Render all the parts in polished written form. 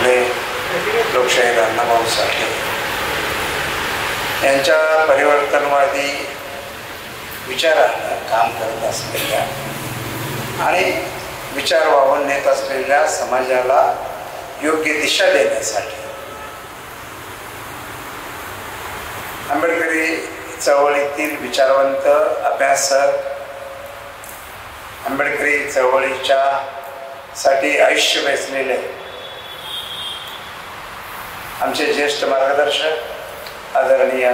फुले, लोकशाहीर अण्णाभाऊ साठे यांच्या परिवर्तनवादी विचारानं काम करत असलेल्या आणि विचार वाहून नेत असलेल्या समाजाला योग्य दिशा देण्यासाठी आंबेडकरी चळवळीतील विचारवंत, अभ्यासक, आंबेडकरी चळवळीच्या साठी आयुष्य वेचलेले आमचे ज्येष्ठ मार्गदर्शक आदरणीय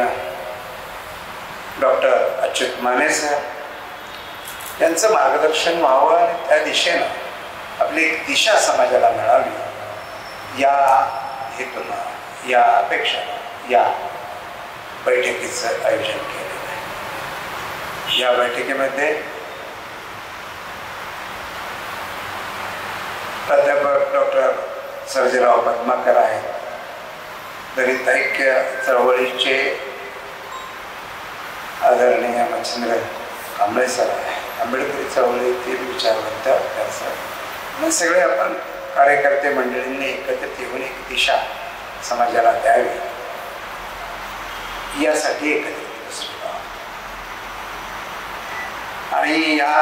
डॉक्टर अच्युत माने साहेब यांचं मार्गदर्शन व्हावं आणि त्या दिशेनं आपली एक दिशा समाजाला मिळावी या हेतूनं, या अपेक्षेनं या बैठकीचं आयोजन केलेलं आहे. या बैठकीमध्ये प्राध्यापक डॉक्टर सर्जेराव पद्माकर आहेत, दलित ऐक्य चळवळीचे आदरणीय मच्छिंद्र कांबळे सर आहे, आंबेडकरी चळवळीतील विचारवंत अभ्यासक आणि सगळे आपण कार्यकर्ते मंडळींनी एकत्रित येऊन एक दिशा समाजाला द्यावी यासाठी एकत्रित बसलो. आणि या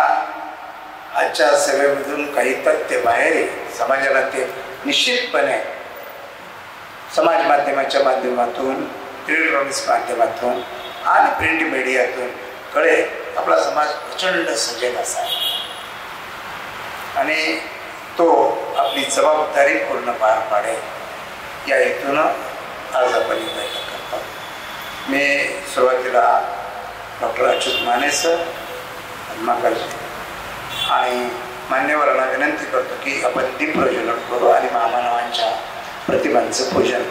आजच्या सभेमधून काही तथ्य बाहेर समाजाला ते निश्चितपणे समाज माध्यमाच्या माध्यमातून, इलेक्ट्रॉनिक्स माध्यमातून आणि प्रिंट मीडियातून कळेल. आपला समाज प्रचंड सजग असा आणि तो आपली जबाबदारी पूर्ण पार पाडेल या हेतूनं आज आपण ही बैठक करतो. मी सुरुवातीला डॉक्टर अच्युत माने सर, पद्माकरजी आणि मान्यवरांना विनंती करतो की आपण दीपप्रज्वलन करू आणि महामानवांच्या प्रतिमांचं पूजन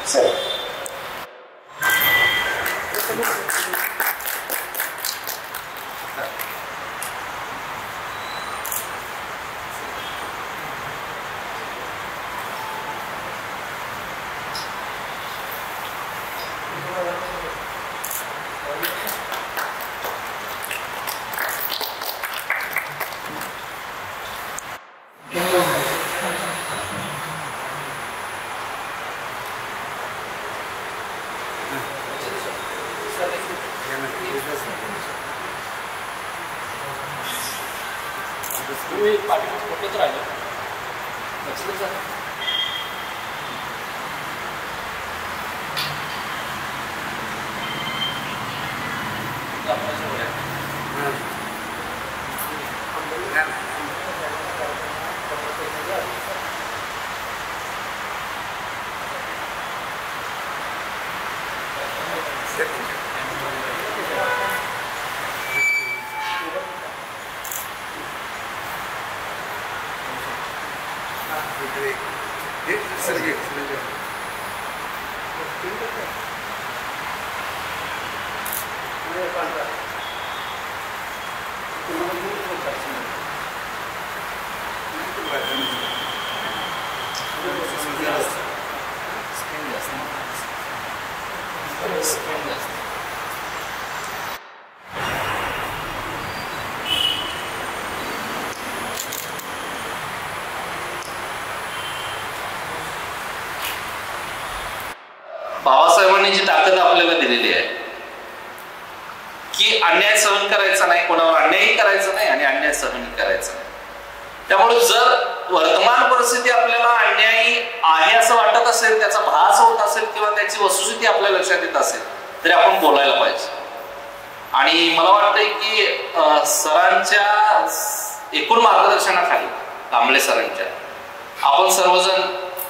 सर. बाबासाहेबांनी जी ताकद आपल्याला दिलेली आहे की अन्याय सहन करायचा नाही, कोणावर अन्यायही करायचा नाही आणि अन्याय सहन करायचा नाही. त्यामुळे जर वर्तमान परिस्थिती आपल्याला अन्यायी आहे असं वाटत असेल, त्याचा भास होत असेल किंवा त्याची वस्तुस्थिती आपल्या लक्षात येत असेल तरी आपण बोलायला पाहिजे. आणि मला वाटतंय की सरांच्या एकूण मार्गदर्शनाखाली, कांबळे सरांच्या, आपण सर्वजण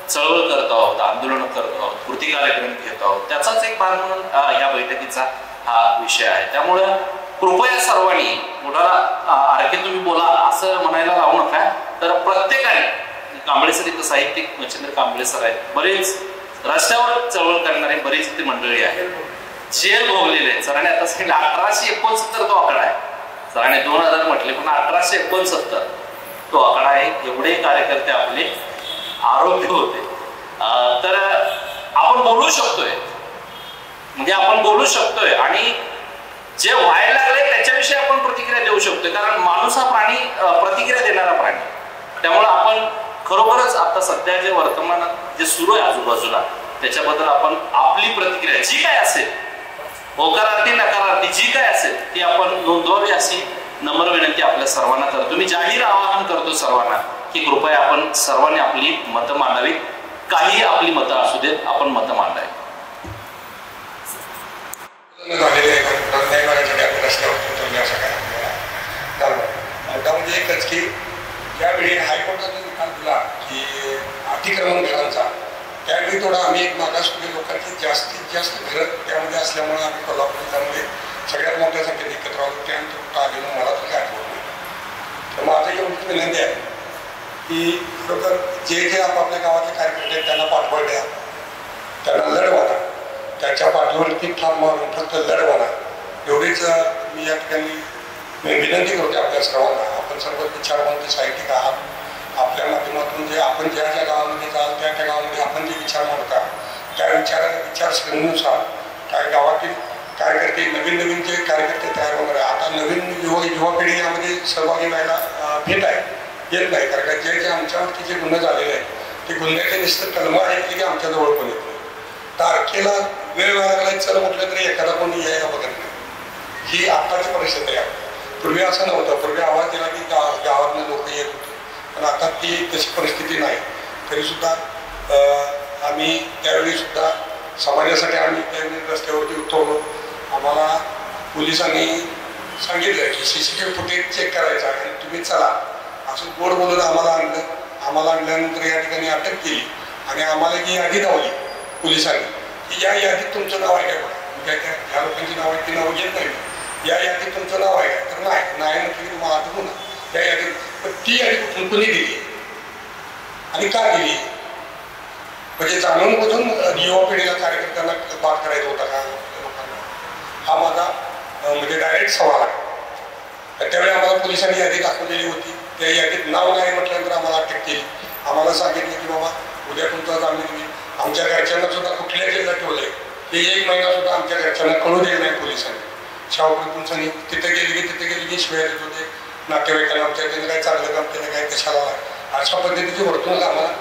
चळवळ करत आहोत, आंदोलन करत आहोत, कृती कार्यक्रम घेत आहोत. त्याचाच एक भाग म्हणून या बैठकीचा हा विषय आहे. त्यामुळं कृपया सर्वांनी मोठा आरके तुम्ही बोला असं म्हणायला लावू नका. तर प्रत्येकाने, कांबळे सर इथं साहित्यिक मच्छिंद्र कांबळे सर आहेत, बरेच रस्त्यावर चळवळ करणारे बरेच इथे मंडळी आहेत, जेल भोगलेले आहेत. सरांनी आता सांगितलं 1869 तो आकडा आहे. सरांनी 2000 म्हटले पण 1869 तो आकडा आहे. एवढे कार्यकर्ते आपले आरोपी होते. तर आपण बोलू शकतोय, म्हणजे आपण बोलू शकतोय आणि जे व्हायला लागले त्याच्याविषयी आपण प्रतिक्रिया देऊ शकतोय. कारण माणूस हा प्राणी, प्रतिक्रिया देणारा प्राणी. त्यामुळे आपण खरोखरच आता सध्या जे वर्तमानात जे सुरू आहे आजूबाजूला त्याच्याबद्दल आपण आपली प्रतिक्रिया जी काय असेल, होकारार्थी नकारार्थी जी काय असेल ती आपण नोंदवावी अशी नम्र विनंती आपल्या सर्वांना करतो. मी जाहीर आवाहन करतो सर्वांना की कृपया आपण सर्वांनी आपली मतं मांडावीत. काही आपली मतं असू देत, आपण मतं मांडावी. म्हणजे एकच की ज्यावेळी हायकोर्टाने निकाल दिला की अतिक्रमण घरांचा, त्यावेळी थोडा आम्ही एक मागासवर्गीय लोकांची जास्तीत जास्त घरं त्यामध्ये असल्यामुळे आम्ही कोल्हापूर जिल्ह्यामध्ये सगळ्यात मोठ्या संख्येने एकत्र आलो. त्यानंतर कुठं आलेलं मला तर काय आठवत नाही. तर माझं एवढी विनंती आहे की खरोखर जे जे आपापल्या गावातले कार्यकर्ते आहेत त्यांना पाठबळ द्या, त्यांना लढवा, त्याच्या पाठीवरती ठाम मारून फक्त लढवा. एवढीच मी या ठिकाणी विनंती करते आपल्या सर्वांना. आपण सर्व विचारवंत साहित्यिक आहात. आपल्या माध्यमातून जे आपण ज्या ज्या गावामध्ये जाल त्या त्या गावामध्ये आपण जे विचार मांडता त्या विचारसरणीनुसार काय गावातील कार्यकर्ते नवीन जे कार्यकर्ते तयार होणार आहे. आता नवीन युवा पिढी यामध्ये सहभागी व्हायला येत नाही. कारण जे आमच्यावरती जे गुन्हे झालेले आहेत ते गुन्ह्याचे निश्चित कलम आहेत की आमच्याजवळ पण येत नाही. तारखेला वेळ लागला चल म्हटलं तरी एखादा कोणी यायला बघत नाही. ही आत्ताची परिस्थिती आहे. पूर्वी असं नव्हतं. पूर्वी आवाज दिला की गावातले लोक येत होते, पण आता ती तशी परिस्थिती नाही. तरीसुद्धा आम्ही त्यावेळी सुद्धा समाजासाठी आम्ही त्यावेळी रस्त्यावरती उतरलो. आम्हाला पोलिसांनी सांगितलं की CCTV फुटेज चेक करायचा आणि तुम्ही चला असं गोड बोलून आम्हाला आणल्यानंतर या ठिकाणी अटक केली आणि आम्हाला जी यादी लावली पोलिसांनी की या यादीत तुमचं नाव आहे काय बघा. काय त्या ज्या लोकांची नाव आहेत ती नावं घेत नाही. या यादीत तुमचं नाव आहे का, तर नाही म्हटलं की तुम्हाला आठवू ना त्या यादीत. पण ती यादी कुठून कोणी दिली आणि का दिली, म्हणजे जाणून बुजून युवा पिढीला कार्यकर्त्यांना बाद करायचा होता का लोकांना, हा माझा म्हणजे डायरेक्ट सवाल आहे. त्यावेळी आम्हाला पोलिसांनी यादी दाखवलेली होती. त्या यादीत नाव नाही म्हटल्यानंतर आम्हाला अटक केली. आम्हाला सांगितलं की बाबा उद्या तुमचा जामीन होईल. आमच्या घरच्यांना सुद्धा कुठल्या जिल्ह्यात ठेवलंय ते 1 महिना सुद्धा आमच्या घरच्यांना कळू दिलं नाही पोलिसांनी. शाहूपुरी पोलिसांनी तिथे गेली की शिवाय देत होते. नातेवाईकांना आमच्या त्यांनी काय चांगलं काम केलं काय कशाला अशा पद्धतीची वर्तणूक आम्हाला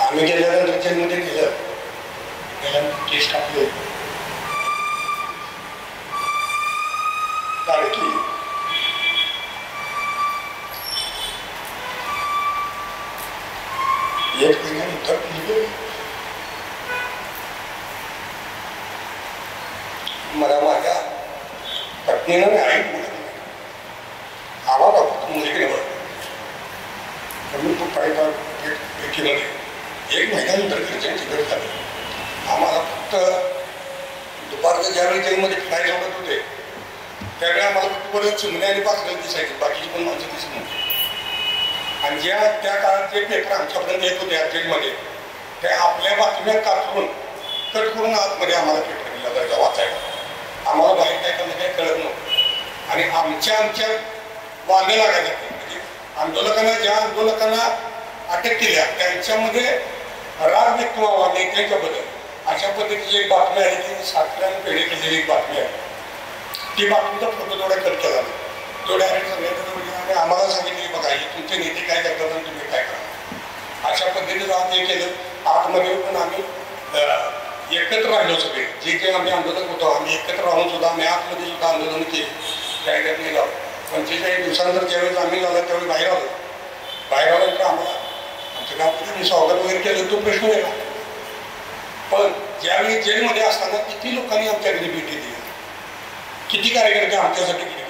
आम्ही गेल्यानंतर जेलमध्ये गेल्यानंतर केस टाकले, गाडी केली. एक महिन्यानंतर मला माझ्या पत्नीनं आई आवाज मुलगी मी तो पेटीमध्ये 1 महिन्यानंतर घरच्यांची भेट झाली. आम्हाला फक्त दुपारचं ज्यावेळी जेलमध्ये फिरायला सोडत होते त्यावेळी आम्हाला फक्त बरं चिमणे आणि पाचगल दिसायची, बाकीची पण माणसं दिसत नव्हती. आणि त्या काळात जे पेपर आमच्यापर्यंत येत होते जेलमध्ये ते आपल्या बातम्या काढून कट करून आतमध्ये आम्हाला पेपर दिला जायचा वाचायला. आम्हाला बाहेर काय करणं काही कळत नव्हतं. आणि आमच्या वांदे लागायचे. म्हणजे ज्या आंदोलकांना अटक केल्या त्यांच्यामध्ये राग व्यक्त व्हावा नेत्यांच्याबद्दल अशा पद्धतीची एक बातमी आहे की सातव्याने पेढे केलेली एक बातमी आहे. ती बातमीचा फोटो थोडा कट केला तो डायरेक्ट सगळ्यांना आम्हाला सांगितले बघा हे तुमचे नेते काय करतात आणि तुम्ही काय करा. अशा पद्धतीनं आम्ही हे केलं. आतमध्ये पण आम्ही एकत्र राहिलो सगळे जे आम्ही आंदोलन होतो आम्ही एकत्र राहून सुद्धा आम्ही आतमध्ये सुद्धा आंदोलन केली. त्या ठिकाणी लावलं. 45 दिवसानंतर ज्यावेळी जामीन झाला त्यावेळी बाहेर आल्यानंतर आम्हाला आमच्या गावामध्ये मी स्वागत वगैरे केलं तो प्रश्न वेगळा. पण ज्यावेळी जेलमध्ये असताना किती लोकांनी आमच्या घरी भेटी दिली, किती कार्यकर्ते आमच्यासाठी केले,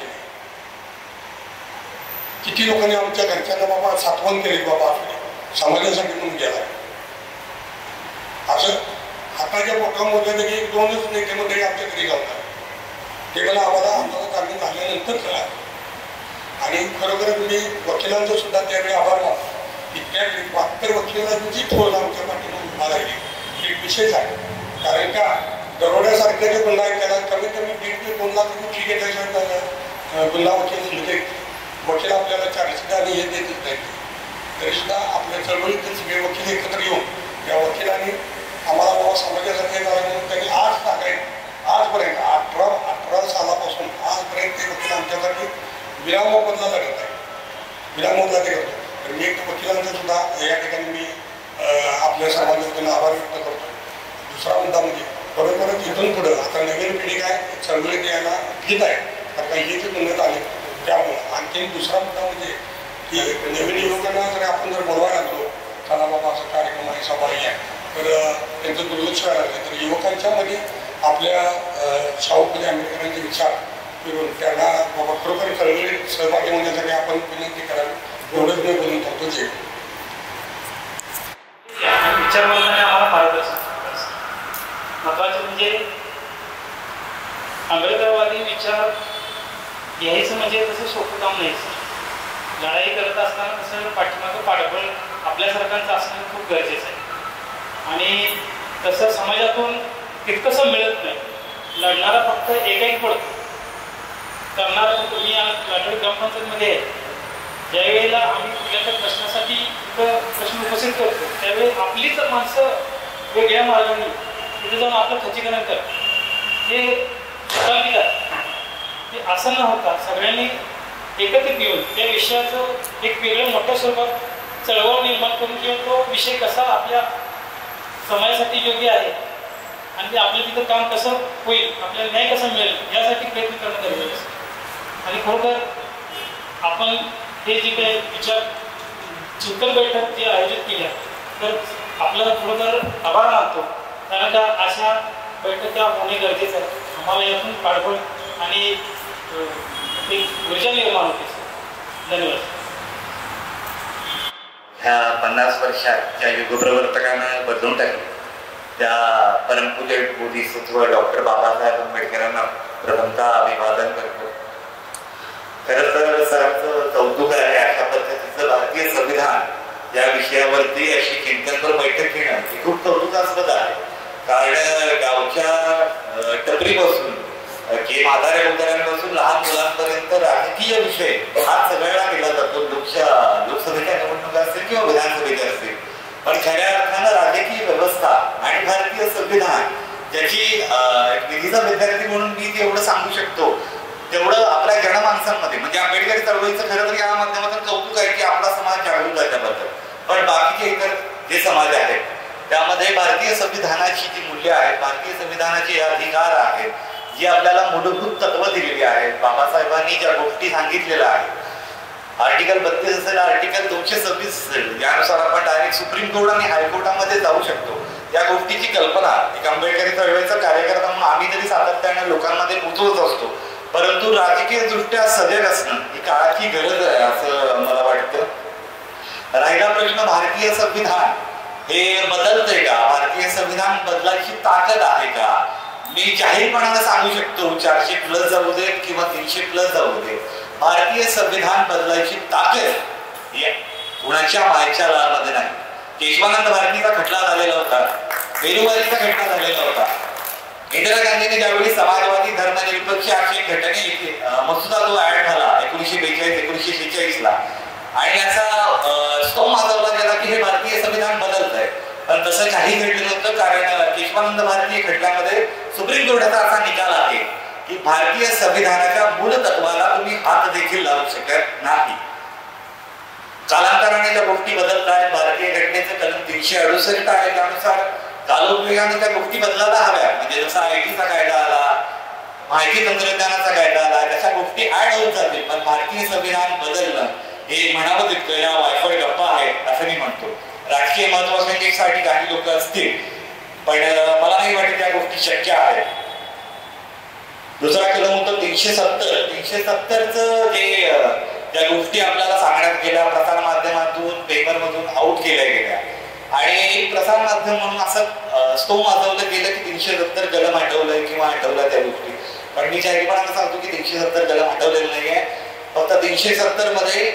किती लोकांनी आमच्या घरच्यांना बाबा साठवण केली बाबा समाजासाठी म्हणून गेला. असं हाताच्या पोटामध्ये तरी 1-2च नेते मंडळी आमच्या घरी घालतात. ते मला आम्हाला जामीन झाल्यानंतर कळालं. आणि खरोखर मी वकिलांचं सुद्धा त्यावेळी आभार मानतो इतक्या 72 वकिलांची ठोल आमच्या पाठीमागे उभा राहिली एक विशेष आहे. कारण का दरोड्यासारख्या जे गुन्हा आहेत त्याला कमीत कमी 1.5 ते 2 लाख रुपये फी घेण्याच्या गुन्हा वकील म्हणजे वकील आपल्याला 40 आणि हे देतच नाही. तरी सुद्धा आपल्या चळवळीतील सगळे वकील एकत्र येऊन या वकिलांनी आम्हाला बाबा समाजासाठी म्हणून त्यांनी आजपर्यंत 18 सालापासून आजपर्यंत ते वकील आमच्यासाठी विनामोबदला लढत आहे. विनामोबदला ते करतो. तर मी एक वकिलांचा सुद्धा या ठिकाणी मी आपल्या समाजातून आभार व्यक्त करतो. दुसरा मुद्दा म्हणजे बरोबरच इथून पुढं आता नवीन पिढी काय चळवळीत यायला घेत आहे. कारण काही जे म्हणत आले त्यामुळं आणखी दुसरा मुद्दा म्हणजे की नवीन युवकांना जर आपण जर बोलवायला लागलो चला बाबा असं कार्यक्रम आहे सभा आहे तर त्यांचं दुर्लक्ष व्हायला लागलं तर युवकांच्या मध्ये आपल्या शाहू फुले आंबेडकरांचे विचार फिरून त्यांना बाबा खरोखर चळवळीत सहभागी होण्यासाठी आपण विनंती करावी एवढंच मी बोलून करतो. जे विचार बोलताना आम्हाला मार्गदर्शन महत्वाचे म्हणजे आंबेडकरवादी विचार घ्यायचं म्हणजे तसं सोपं काम नाही. लढाई करत असताना तसं पाठीमागं पाठबळ आपल्यासारख्यांचं असणं खूप गरजेचं आहे आणि तसं समाजातून तितकंसं मिळत नाही. लढणारा फक्त एकही पडतो करणारा तुम्ही लाटोडी ग्रामपंचायतमध्ये आहे ज्यावेळेला आम्ही कुठल्याच्या प्रश्नासाठी प्रश्न उपस्थित करतो त्यावेळी आपलीच माणसं वेगळ्या मार्गाने तिथे जाऊन आपलं खच्चीकरण करतात हे ते असं न होता सगळ्यांनी एकत्रित येऊन त्या विषयाचं एक वेगळ्या मोठ्या स्वरूपात चळवळ निर्माण करून किंवा तो विषय कसा आपल्या समाजासाठी योग्य आहे आणि ते आपलं तिथं काम कसं होईल आपल्याला न्याय कसा मिळेल यासाठी प्रयत्न करणं गरजेचं असतं. आणि खरोखर आपण हे जे काही विचार चिंतन बैठक जे आयोजित केल्या तर आपल्याला खरोखर आभार मानतो कारण का अशा बैठका होणे गरजेचं आहे. आम्हाला यातून पाठबळ आणि एक ऊर्जा निर्माण होते. धन्यवाद. ह्या 50 वर्षात ज्या युगप्रवर्तकानं बदलून टाकले त्या परमपूज्य बोधिसत्व डॉक्टर बाबासाहेब आंबेडकरांना प्रथमतः अभिवादन करतो. खरं तर सरांचं कौतुक आहे अशा पद्धतीचं भारतीय संविधान या विषयावरती अशी चिंतनपर बैठक घेणं हे खूप कौतुकास्पद आहे. कारण गावच्या टपरीपासून म्हाताऱ्या उतार्यांपासून लहान मुलांपर्यंत राजकीय विषय हा सगळ्याला केला जातो. लोकसभेच्या निवडणुका असतील किंवा विधानसभेच्या असतील. पण खऱ्या अर्थानं राजकीय व्यवस्था आणि भारतीय संविधान ज्याची विधीचा विद्यार्थी म्हणून मी एवढं सांगू शकतो तेवढं आपल्या जनमानसांमध्ये म्हणजे आंबेडकरी चळवळीचं खरं तर या माध्यमातून कौतुक आहे की आपला समाज जागरूक आहे त्याबद्दल. पण बाकीचे इतर जे समाज आहेत त्यामध्ये भारतीय संविधानाची जी मूल्य आहेत भारतीय संविधानाचे अधिकार आहेत जी आपल्याला मूलभूत तत्व दिलेली आहेत बाबासाहेबांनी ज्या गोष्टी सांगितलेल्या आहेत आर्टिकल 32 असेल आर्टिकल 226 असेल यानुसार आपण डायरेक्ट सुप्रीम कोर्ट आणि हायकोर्टामध्ये जाऊ शकतो. या गोष्टीची कल्पना एक आंबेडकरी चळवळीचा कार्यकर्ता म्हणून आम्ही तरी सातत्याने लोकांमध्ये पोहोचवत असतो. परंतु राजकीय दृष्ट्या सजग असणं ही काळाची गरज आहे असं मला वाटतं. राहिला प्रश्न भारतीय संविधान हे बदलतंय का भारतीय संविधान बदलायची ताकद आहे का. मी जाहीरपणाने सांगू शकतो 400+ जाऊ देत किंवा 300+ जाऊ देत भारतीय संविधान बदलायची ताकद कुणाच्या मायच्या लाळमध्ये नाही. केशवानंद भारतीचा खटला झालेला होता बेरुवारीचा खटला झालेला होता. इंदिरा गांधीने ज्यावेळी समाजवादी धर्मनिरपेक्ष आक्षेप घटने मसुदा तो ऍड झाला 1942-1946 ला आणि याचा स्तंभ माजवला गेला की हे भारतीय संविधान बदलत आहे. पण तसं काही घडलं नव्हतं कारण केशवानंद भारती खटल्यामध्ये सुप्रीम कोर्टाचा असा निकाल आहे की भारतीय संविधानाच्या मूळ तत्वाला तुम्ही हात देखील लावू शकत नाही. कालांतराने ज्या गोष्टी बदलत आहेत भारतीय घटनेचं कलम 368 आहे त्यानुसार कालोपयोगाने त्या गोष्टी बदलायला हव्या. म्हणजे जसा IT चा कायदा आला माहिती तंत्रज्ञानाचा कायदा आला तशा गोष्टी ऍड होत जातील. पण भारतीय संविधान बदलणं हे म्हणावं तितकं या वायफळ गप्पा आहेत असं मी म्हणतो. राजकीय महत्वाकांक्षेसाठी काही लोक असतील पण मला नाही वाटत त्या गोष्टी शक्य आहेत. दुसरा कलम होतं 370चं जे ज्या गोष्टी आपल्याला सांगण्यात गेल्या प्रसार माध्यमातून पेपरमधून आउट केल्या गेल्या आणि एक प्रसार माध्यम म्हणून असं स्तोम वाजवलं गेलं की 370 कलम हटवलंय किंवा हटवलं त्या गोष्टी. पण मी जाहीरपणाने सांगतो की 370 कलम हटवलेलं नाहीये. फक्त 370 मध्ये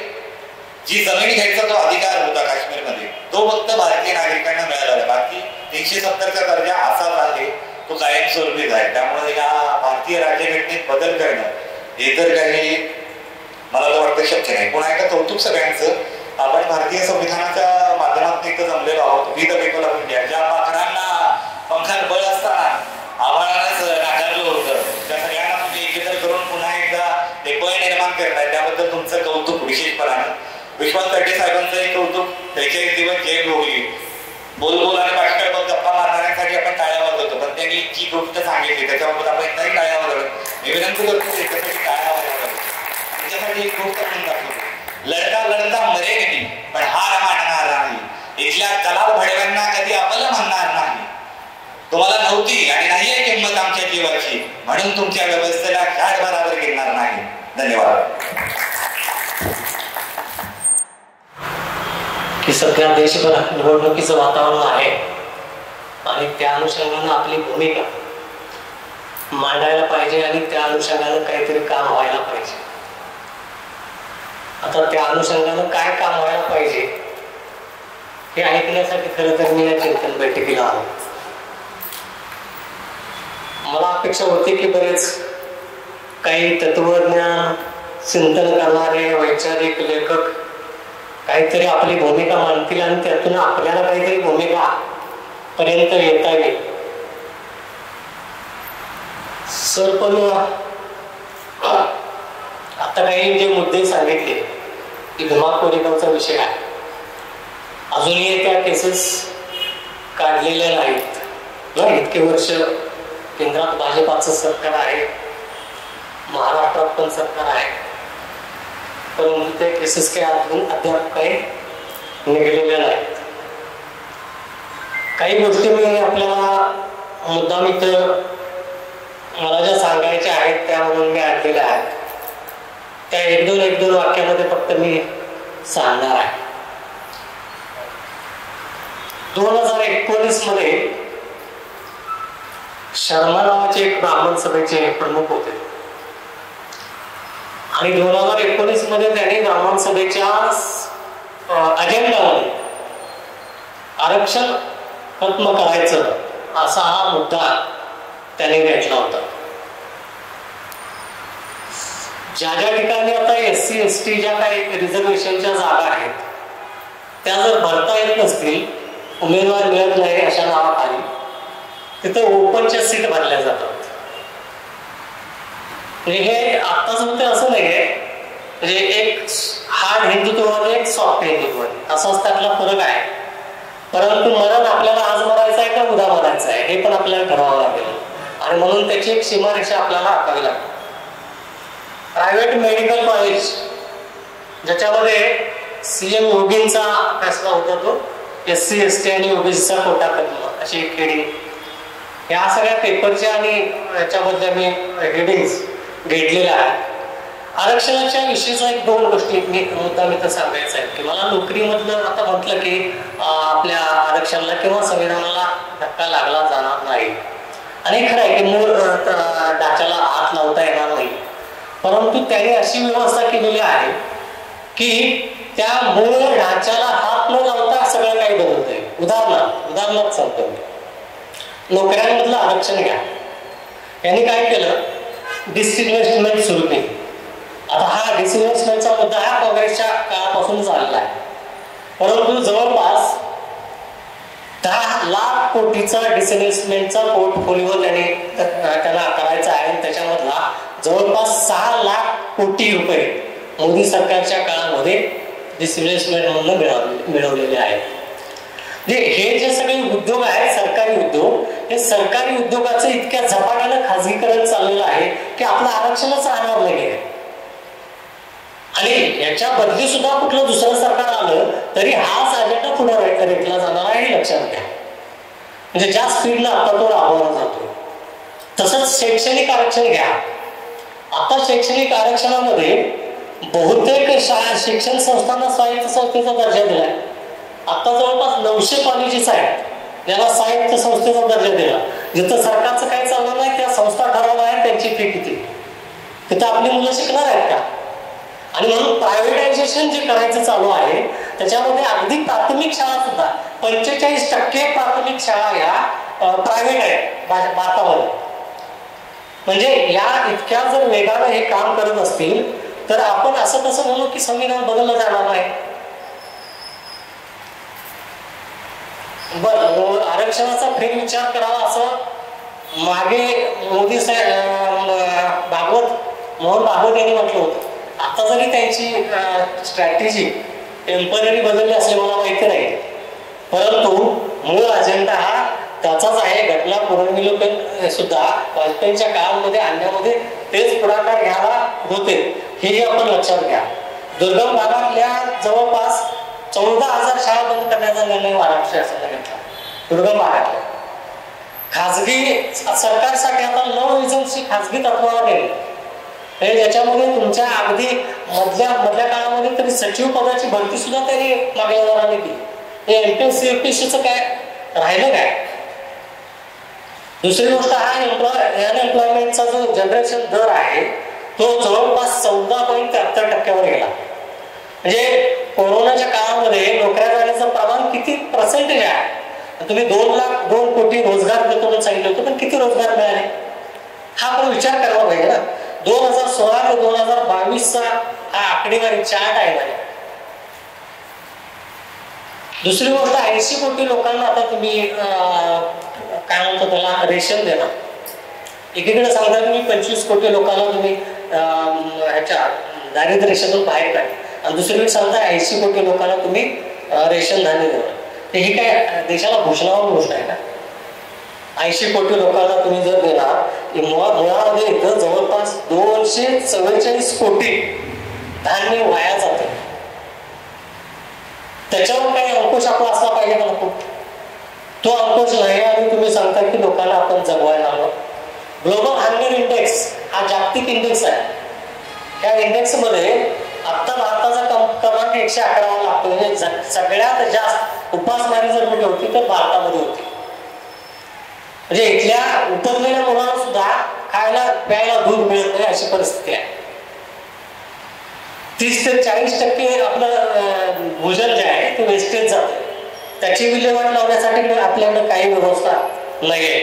जी जमीन घ्यायचा जो अधिकार होता काश्मीरमध्ये तो फक्त भारतीय नागरिकांना मिळाला. बाकी 370चा दर्जा असाच आहे, तो कायमस्वरूपीच आहे. त्यामुळे या भारतीय राज्यघटनेत बदल करणं हे तर काही मला तर वाटतं शक्य नाही. पुन्हा एकदा कौतुक सगळ्यांचं. आपण भारतीय संविधानाच्या माध्यमातून इथं जमलेलो आहोत. We the people of India. ज्या पाखरांना पंखात बळ असताना आव्हानाच नाकारलं होतं त्या सगळ्यांना तुम्ही एकत्र करून पुन्हा एकदा ते बळ निर्माण करणार, त्याबद्दल तुमचं कौतुक विशेषपणानं. विश्वास पाटील साहेबांचंही कौतुक. 43 दिवस जेल भोगली. बोल आणि पाष्कळ गप्पा मारणाऱ्यांसाठी आपण टाळ्या वाजवतो, पण त्यांनी जी गोष्ट सांगितली त्याच्याबाबत आपण एकदाही टाळ्या वाजवत. मी विनंती करतो त्याच्यासाठी टाळ्या वाजवतात. त्याच्यासाठी एक गोष्ट म्हणून दाखवतो. लढता लढता मरे नाही पण हार मानणार नाही. इथल्या तलाव भडव्यांना कधी आपलं म्हणणार नाही. तुम्हाला नव्हती आणि नाहीये किंमत आमच्या जीवाची, म्हणून तुमच्या व्यवस्थेला घाट बराबर घेणार नाही. धन्यवाद. की सध्या देशभरात निवडणुकीचं वातावरण आहे आणि त्या अनुषंगानं आपली भूमिका मांडायला पाहिजे आणि त्या अनुषंगानं काहीतरी काम व्हायला पाहिजे. आता त्या अनुषंगानं काय काम व्हायला पाहिजे हे ऐकण्यासाठी खरं तर मी या चिंतन बैठकीला आलो. मला अपेक्षा होती की बरेच काही तत्वज्ञान चिंतन करणारे वैचारिक लेखक काहीतरी आपली भूमिका मांडतील आणि त्यातून आपल्याला काहीतरी भूमिका पर्यंत येता येईल. सर पण आता काही जे मुद्दे सांगितले की भीमा कोरेगावचा विषय आहे, अजूनही त्या केसेस काढलेल्या नाहीत. इतके वर्ष केंद्रात भाजपाचं सरकार आहे, महाराष्ट्रात पण सरकार आहे, परंतु ते केसेस काही अद्याप काही निघालेल्या नाहीत. काही गोष्टी मी आपल्याला मुद्दाम इथं मला ज्या सांगायच्या आहेत त्या म्हणून मी आणलेल्या आहेत. त्या एक दोन वाक्यामध्ये फक्त मी सांगणार आहे. 2019 मध्ये शर्मा नावाचे एक ब्राह्मण सभेचे प्रमुख होते आणि 2019 मध्ये त्यांनी ब्राह्मण सभेच्या अजेंडामध्ये आरक्षण खत्म करायचं असा हा मुद्दा त्यांनी घेतला होता. ज्या ज्या ठिकाणी आता SC ST ज्या काही रिझर्वेशनच्या जागा आहेत त्या जर भरता येत नसतील, उमेदवार मिळत नाही अशा नावाखाली, तिथं ओपनच्या सीट भरल्या जातात. हे आत्ताच होते असं नाहीये. म्हणजे एक हार्ड हिंदुत्ववादी एक सॉफ्ट हिंदुत्ववादी असाच त्यातला फरक आहे. परंतु मरण आपल्याला आज मरायचं आहे का उद्या मरायचं आहे हे पण आपल्याला ठरवावं लागेल आणि म्हणून त्याची एक सीमारेषा आपल्याला आखावी लागेल. प्रायव्हेट मेडिकल कॉलेज ज्याच्यामध्ये CM योगींचा फैसला होता तो SC ST आणि OBCचा कोटा करणं अशी एक हेडिंग, या सगळ्या पेपरच्या आणि याच्याबद्दल मी हेडिंग्स घेतलेल्या आहेत. आरक्षणाच्या विषयीचा एक दोन गोष्टी मुद्दा मी तर सांगायचा आहे की मला नोकरीमधलं आता म्हटलं की आपल्या आरक्षणाला किंवा संविधानाला धक्का लागला जाणार नाही आणि खरं आहे की मूळ ढाच्याला हात लावता येणार नाही, परंतु त्याने अशी व्यवस्था केलेली आहे की त्या मूळ ढाच्याला हात न लावता सगळं काही बदलत आहे. उदाहरणार्थ सांगतो मी, नोकऱ्यांमधलं आरक्षण घ्या. यांनी काय केलं, डिसइन्व्हेस्टमेंट सुरू केली. आता हा डिसइन्व्हेस्टमेंटचा मुद्दा हा काँग्रेसच्या काळापासून चाललेला आहे, परंतु जवळपास 10 लाख कोटीचा डिसइन्व्हेस्टमेंटचा पोर्टफोलिओ त्यांना करायचा आहे. त्याच्यामधला जवळपास 6 लाख कोटी रुपये मोदी सरकारच्या काळामध्ये डिसइन्व्हेस्टमेंट म्हणून मिळवलेले आहेत. हे जे सगळे उद्योग आहेत सरकारी उद्योग, हे सरकारी उद्योगाचं इतक्या झपाट्यानं खाजगीकरण चाललेलं आहे की आपलं आरक्षणच राहणार नाही. आणि याच्या बदली सुद्धा कुठलं दुसरं सरकार आलं तरी हाच अजेंडा पुढे रेटला जाणार आहे हे लक्षात घ्या. म्हणजे ज्या स्पीडला आता तो राबवला जातो. तसंच शैक्षणिक आरक्षण घ्या. आता शैक्षणिक आरक्षणामध्ये बहुतेक शिक्षण संस्थांना स्वायत्त संस्थेचा दर्जा दिलाय. आता जवळपास 900 कॉलेजेस आहेत ज्याला स्वायत्त संस्थेचा दर्जा दिला. जिथं सरकारचं काही चाललं नाही त्या संस्था ठरवणार आहेत त्यांची फी किती, तिथं आपली मुलं शिकणार आहेत का? आणि म्हणून प्रायव्हेटायझेशन जे करायचं चालू आहे त्याच्यामध्ये अगदी प्राथमिक शाळा सुद्धा 45% प्राथमिक शाळा ह्या प्रायव्हेट आहेत भारतामध्ये. म्हणजे या इतक्या जर वेगानं हे काम करत असतील तर आपण असं कसं म्हणू की संविधान बदललं जाणार नाही. बरं, आरक्षणाचा फेरविचार करावा असं मागे मोदी साहेब मोहन भागवत यांनी म्हटलं होतं. आता जरी त्यांची स्ट्रॅटेजी टेम्पररी बदलली असले मला माहिती नाही, परंतु मूळ अजेंडा हा त्याचाच आहे. घटना पुनर्विलोकन सुद्धा वाजपेयींच्या काळामध्ये आणण्यामध्ये तेच पुढाकार घ्यायला होते, हेही आपण लक्षात घ्या. दुर्गम भागातल्या जवळपास 14,000 शाळा बंद करण्याचा निर्णय महाराष्ट्र शासनाने घेतला. दुर्गम भागातल्या खाजगी सरकारसाठी आता 9 एजन्सी खाजगी तत्वावर गेली. ज्याच्यामध्ये तुमच्या अगदी मधल्या काळामध्ये तरी सचिव पदाची भरती सुद्धा त्यांनी मागल्या दराने केली. एमपीएससी युपीएससीचं काय राहिलं काय? दुसरी गोष्ट हा अनएम्प्लॉयमेंटचा जो जनरेशन दर आहे तो जवळपास 14.73% गेला. म्हणजे कोरोनाच्या काळामध्ये नोकऱ्या जाण्याचं प्रमाण किती पर्सेंटेज आहे? तुम्ही 2 कोटी रोजगार देतो म्हणून सांगितलं होतं, पण किती रोजगार मिळाले हा आपण विचार करायला पाहिजे ना. 2016 ते 2022चा हा आकडेवारी चार्ट आहे माझ्या. दुसरी गोष्ट 80 कोटी लोकांना आता तुम्ही काय म्हणतो त्याला रेशन देणार. एकीकडे सांगता तुम्ही 25 कोटी लोकांना तुम्ही ह्याच्या दारिद्र्य रेषेतून बाहेर काढ, आणि दुसरीकडे सांगता 80 कोटी लोकांना तुम्ही रेशन धान्य देणार. ही काय देशाला भूषणावर गोष्ट आहे का? 80 कोटी लोकांना तुम्ही जर देणार, मुळामध्ये इथं जवळपास 244 कोटी धान्य वाया जाते. त्याच्यावर काही अंकुश आपला असला पाहिजे का नको? तो अंकुश नाही आणि तुम्ही सांगता की लोकांना आपण जगवायला हवं. ग्लोबल हंगर इंडेक्स हा जागतिक इंडेक्स आहे. त्या इंडेक्समध्ये आत्ता भारताचा क्रमांक 111 लागतो. म्हणजे सगळ्यात जास्त उपासमारी जर कुठे होती तर भारतामध्ये होती. म्हणजे इथल्या उपजलेल्या मुलांना सुद्धा खायला प्यायला दूध मिळत नाही अशी परिस्थिती आहे. 30 ते 40% आपलं भोजन जे आहे ते वेस्टेज जातं. त्याची विल्हेवाट लावण्यासाठी आपल्याकडे काही व्यवस्था नाहीये.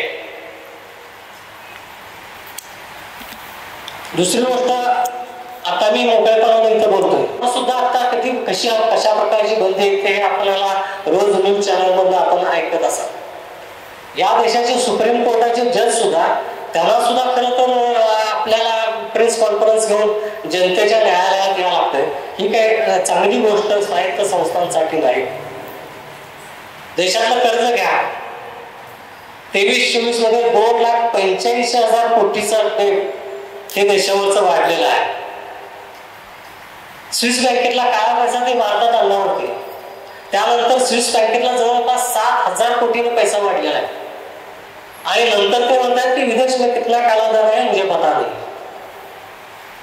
दुसरी गोष्ट, आता मी मोकळेपणाने इथं बोलतोय सुद्धा आता कशा प्रकारची बंदी येते आपल्याला रोज न्यूज चॅनल मधून आपण ऐकत असाल. या देशाचे सुप्रीम कोर्टाचे जज सुद्धा त्यांना सुद्धा खरं तर आपल्याला प्रेस कॉन्फरन्स घेऊन जनतेच्या न्यायालयात यावं लागतंय. ही काही चांगली गोष्ट स्वायत्त संस्थांसाठी नाही. देशातलं कर्ज घ्या, 23-24 मध्ये 2,85,000 कोटीचं डेट हे देशावरचं वाढलेलं आहे. स्विस बँकेतला काळा पैसा ते भारतात आणला होते. त्यानंतर स्विस बँकेतला जवळपास 7,000 कोटीने पैसा वाढलेला आहे. आणि नंतर ते म्हणतात की विदेश में कितना काला धन आहे मुझे पता नाही.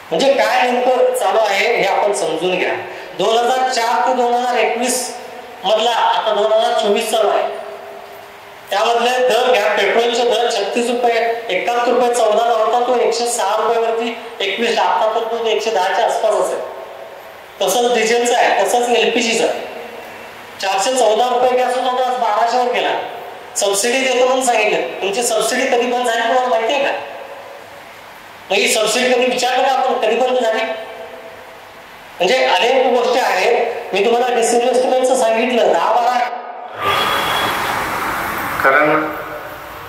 म्हणजे काय नेमकं चालू आहे हे आपण समजून घ्या. 2004 ते 2021 मधला आता 2024 चालू आहे. त्यामधले दर घ्या. पेट्रोलचे दर 36 रुपये 71 रुपये 14 होता, तो 106 रुपयावरती 21. आता तर तो 110च्या आसपास असेल. तसंच डिझेलचं आहे, तसंच LPGचं 414 रुपये गॅस होता, तो आज 1200 वर गेला. सबसिडी देतो म्हणून सांगितलं. तुमची सबसिडी कधी बंद झाली तुम्हाला माहिती आहे का? मग ही सबसिडी कधी विचारलं का आपण कधी बंद झाली? म्हणजे अनेक गोष्टी आहेत. मी तुम्हाला डिसइन्व्हेस्टमेंटचं सांगितलं 10-12. कारण